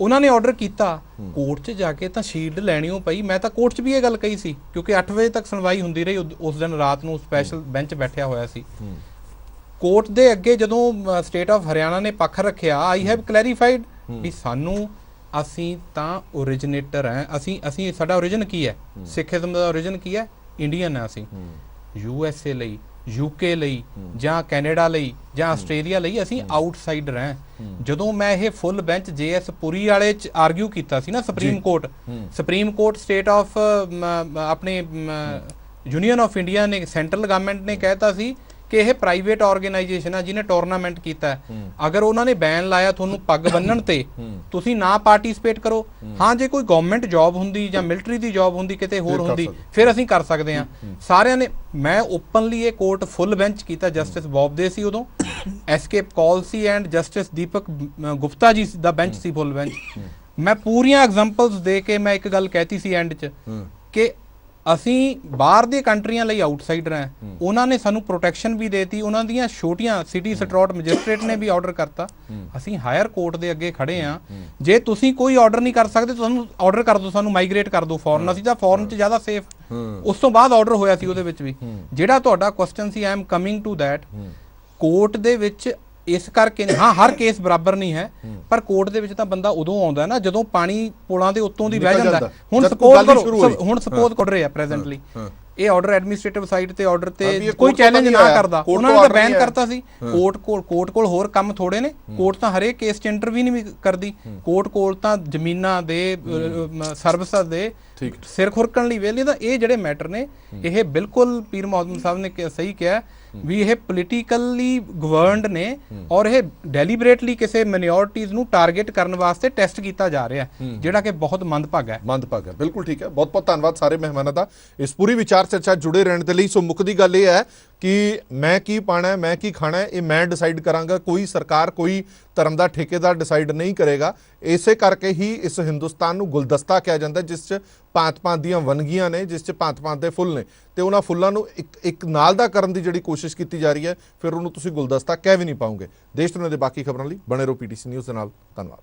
S6: ਉਹਨਾਂ ਨੇ ਆਰਡਰ ਕੀਤਾ। ਕੋਰਟ 'ਚ ਜਾ ਕੇ ਤਾਂ ਸ਼ੀਲਡ ਲੈਣੀਓ ਪਈ। ਮੈਂ ਤਾਂ ਕੋਰਟ 'ਚ ਵੀ ਇਹ ਗੱਲ ਕਹੀ ਸੀ ਕਿਉਂਕਿ 8 ਵਜੇ ਤੱਕ ਸੁਣਵਾਈ ਹੁੰਦੀ ਰਹੀ, ਉਸ ਦਿਨ ਰਾਤ ਨੂੰ ਸਪੈਸ਼ਲ ਬੈਂਚ ਬੈਠਿਆ ਹੋਇਆ ਸੀ। ਕੋਰਟ ਦੇ ਅੱਗੇ ਜਦੋਂ ਸਟੇਟ ਆਫ ਹਰਿਆਣਾ ਨੇ ਪੱਖ ਰੱਖਿਆ, ਆਈ ਹੈਵ ਕਲੈਰੀਫਾਈਡ ਵੀ ਸਾਨੂੰ, ਅਸੀਂ ਤਾਂ ਓਰੀਜਨੇਟਰ ਹੈ, ਅਸੀਂ ਸਾਡਾ ਓਰੀਜਨ ਕੀ ਹੈ, ਸਿੱਖੀਜ਼ਮ ਦਾ ਓਰੀਜਨ ਕੀ ਹੈ, ਇੰਡੀਅਨ ਹੈ। ਅਸੀਂ USA ਲਈ, UK ਲਈ ਜਾਂ ਕੈਨੇਡਾ ਲਈ ਜਾਂ ਆਸਟ੍ਰੇਲੀਆ ਲਈ ਅਸੀਂ ਆਊਟਸਾਈਡਰ ਹਾਂ। ਜਦੋਂ ਮੈਂ ਇਹ ਫੁੱਲ ਬੈਂਚ JS ਪੁਰੀ ਵਾਲੇ ਚ ਆਰਗਿਊ ਕੀਤਾ ਸੀ ਨਾ, ਸੁਪਰੀਮ ਕੋਰਟ ਸਟੇਟ ਆਫ ਆਪਣੇ ਯੂਨੀਅਨ ਆਫ ਇੰਡੀਆ ਨੇ, ਸੈਂਟਰਲ ਗਵਰਨਮੈਂਟ ਨੇ ਕਹਿਤਾ ਸੀ ਕਿ ਇਹ ਪ੍ਰਾਈਵੇਟ ਆਰਗੇਨਾਈਜੇਸ਼ਨ ਆ ਜਿਹਨੇ ਟੂਰਨਾਮੈਂਟ ਕੀਤਾ ਹੈ। ਅਗਰ ਉਹਨਾਂ ਨੇ ਬੈਨ ਲਾਇਆ ਤੁਹਾਨੂੰ ਪੱਗ ਬੰਨਣ ਤੇ, ਤੁਸੀਂ ਨਾ ਪਾਰਟਿਸਿਪੇਟ ਕਰੋ। ਹਾਂ, ਜੇ ਕੋਈ ਗਵਰਨਮੈਂਟ ਜੌਬ ਹੁੰਦੀ ਜਾਂ ਮਿਲਟਰੀ ਦੀ ਜੌਬ ਹੁੰਦੀ, ਕਿਤੇ ਹੋਰ ਹੁੰਦੀ, ਫਿਰ ਅਸੀਂ ਕਰ ਸਕਦੇ ਹਾਂ। ਸਾਰਿਆਂ ਨੇ, ਮੈਂ ਓਪਨਲੀ ਇਹ ਕੋਰਟ ਫੁੱਲ ਬੈਂਚ ਕੀਤਾ। ਜਸਟਿਸ ਬੌਬਦੇ ਸੀ ਉਦੋਂ, ਐਸਕੇ ਕੌਲ ਸੀ ਐਂਡ ਜਸਟਿਸ ਦੀਪਕ ਗੁਪਤਾ ਜੀ ਦਾ ਬੈਂਚ ਸੀ ਫੁੱਲ ਬੈਂਚ। ਮੈਂ ਪੂਰੀਆਂ ਐਗਜ਼ਾਮਪਲਸ ਦੇ ਕੇ ਮੈਂ ਇੱਕ ਗੱਲ ਕਹਿਤੀ ਸੀ ਐਂਡ 'ਚ ਕਿ ਅਸੀਂ ਬਾਹਰ ਦੀਆਂ ਕੰਟਰੀਆਂ ਲਈ ਆਊਟਸਾਈਡਰ ਹਾਂ। ਉਹਨਾਂ ਨੇ ਸਾਨੂੰ ਪ੍ਰੋਟੈਕਸ਼ਨ ਵੀ ਦੇਤੀ, ਉਹਨਾਂ ਦੀਆਂ ਛੋਟੀਆਂ ਸਿਟੀ ਸਟ੍ਰੋਟ ਮੈਜਿਸਟ੍ਰੇਟ ਨੇ ਵੀ ਆਰਡਰ ਕਰਤਾ। ਅਸੀਂ ਹਾਇਰ ਕੋਰਟ ਦੇ ਅੱਗੇ ਖੜੇ ਹਾਂ। ਜੇ ਤੁਸੀਂ ਕੋਈ ਆਰਡਰ ਨਹੀਂ ਕਰ ਸਕਦੇ, ਤੁਹਾਨੂੰ ਆਰਡਰ ਕਰ ਦਿਓ, ਸਾਨੂੰ ਮਾਈਗ੍ਰੇਟ ਕਰ ਦਿਓ ਫੋਰਨ, ਅਸੀਂ ਤਾਂ ਫੋਰਨ 'ਚ ਜ਼ਿਆਦਾ ਸੇਫ। ਉਸ ਤੋਂ ਬਾਅਦ ਆਰਡਰ ਹੋਇਆ ਸੀ ਉਹਦੇ ਵਿੱਚ ਵੀ। ਜਿਹੜਾ ਤੁਹਾਡਾ ਕੁਐਸਚਨ ਸੀ, I am coming to that, court ਦੇ ਵਿੱਚ ਇਸ ਕਰਕੇ ਹਾਂ, ਹਰ ਕੇਸ ਬਰਾਬਰ ਨਹੀਂ ਹੈ, ਪਰ ਕੋਰਟ ਦੇ ਵਿੱਚ ਤਾਂ ਬੰਦਾ ਉਦੋਂ ਆਉਂਦਾ ਨਾ ਜਦੋਂ ਪਾਣੀ ਪੁਲਾਂ ਦੇ ਉੱਤੋਂ ਦੀ ਵਹਿ ਜਾਂਦਾ। ਹੁਣ ਸਪੋਜ਼ ਕਰ ਰਹੇ ਆ ਪ੍ਰੈਜ਼ੈਂਟਲੀ ਇਹ ਆਰਡਰ ਐਡਮਿਨਿਸਟ੍ਰੇਟਿਵ ਸਾਈਡ ਤੇ ਆਰਡਰ ਤੇ ਕੋਈ ਚੈਲੰਜ ਨਾ ਕਰਦਾ, ਉਹਨਾਂ ਨੇ ਤਾਂ ਬੈਨ ਕਰਤਾ ਸੀ। ਕੋਰਟ ਕੋਲ ਹੋਰ ਕੰਮ ਥੋੜੇ ਨੇ। ਕੋਰਟ ਤਾਂ ਹਰੇਕ ਕੇਸ 'ਚ ਇੰਟਰਵਿਊ ਨਹੀਂ ਕਰਦੀ। ਕੋਰਟ ਕੋਲ ਤਾਂ ਜ਼ਮੀਨਾਂ ਦੇ ਸਰਵਿਸਾਂ ਦੇ ਸਿਰ ਖੁਰਕਣ ਲਈ ਵੇਲੇ। ਤਾਂ ਇਹ ਜਿਹੜੇ ਮੈਟਰ ਨੇ, ਇਹ ਬਿਲਕੁਲ ਪੀਰ ਮੁਹੰਮਦ ਸਾਹਿਬ ਨੇ ਸਹੀ ਕਿਹਾ ਵੀ ਇਹ ਪੋਲੀਟੀਕਲੀ ਗਵਰਨਡ ਨੇ ਔਰ ਇਹ ਡੈਲੀਬਰੇਟਲੀ ਕਿਸੇ ਮਾਈਨੋਰਿਟੀਜ਼ ਨੂੰ ਟਾਰਗੇਟ ਕਰਨ ਵਾਸਤੇ ਟੈਸਟ ਕੀਤਾ ਜਾ ਰਿਹਾ, ਜਿਹੜਾ ਕਿ ਬਹੁਤ ਮੰਦਭਾਗਾ ਹੈ।
S1: ਮੰਦਭਾਗਾ, ਬਿਲਕੁਲ ਠੀਕ ਹੈ। ਬਹੁਤ ਬਹੁਤ ਧੰਨਵਾਦ ਸਾਰੇ ਮਹਿਮਾਨਾਂ ਦਾ ਇਸ ਪੂਰੀ ਵਿਚਾਰ ਚਰਚਾ ਜੁੜੇ ਰਹਿਣ ਦੇ ਲਈ। ਸੋ ਮੁੱਕਦੀ ਗੱਲ ਇਹ ਹੈ ਕਿ ਮੈਂ ਕੀ ਪਾਣਾ, ਮੈਂ ਕੀ ਖਾਣਾ, ਇਹ ਮੈਂ ਡਿਸਾਈਡ ਕਰਾਂਗਾ। ਕੋਈ ਸਰਕਾਰ, ਕੋਈ ਧਰਮ ਦਾ ਠੇਕੇਦਾਰ ਡਿਸਾਈਡ ਨਹੀਂ ਕਰੇਗਾ। ਇਸੇ ਕਰਕੇ ਹੀ ਇਸ ਹਿੰਦੁਸਤਾਨ ਨੂੰ ਗੁਲਦਸਤਾ ਕਿਹਾ ਜਾਂਦਾ, ਜਿਸ 'ਚ ਭਾਂਤ-ਭਾਂਤ ਦੀਆਂ ਵੰਨਗੀਆਂ ਨੇ, ਜਿਸ 'ਚ ਭਾਂਤ-ਭਾਂਤ ਦੇ ਫੁੱਲ ਨੇ, ਤੇ ਉਹਨਾਂ ਫੁੱਲਾਂ ਨੂੰ ਇੱਕ ਨਾਲ ਦਾ ਕਰਨ ਦੀ ਜਿਹੜੀ ਕੋਸ਼ਿਸ਼ ਕੀਤੀ ਜਾ ਰਹੀ ਹੈ, ਫਿਰ ਉਹਨੂੰ ਤੁਸੀਂ ਗੁਲਦਸਤਾ ਕਹਿ ਵੀ ਨਹੀਂ ਪਾਓਗੇ। ਦੇਸ਼ ਦੁਨੀਆ ਦੇ ਬਾਕੀ ਖਬਰਾਂ ਲਈ ਬਣੇ ਰਹੋ PTC ਨਿਊਜ਼ ਦੇ ਨਾਲ। ਧੰਨਵਾਦ।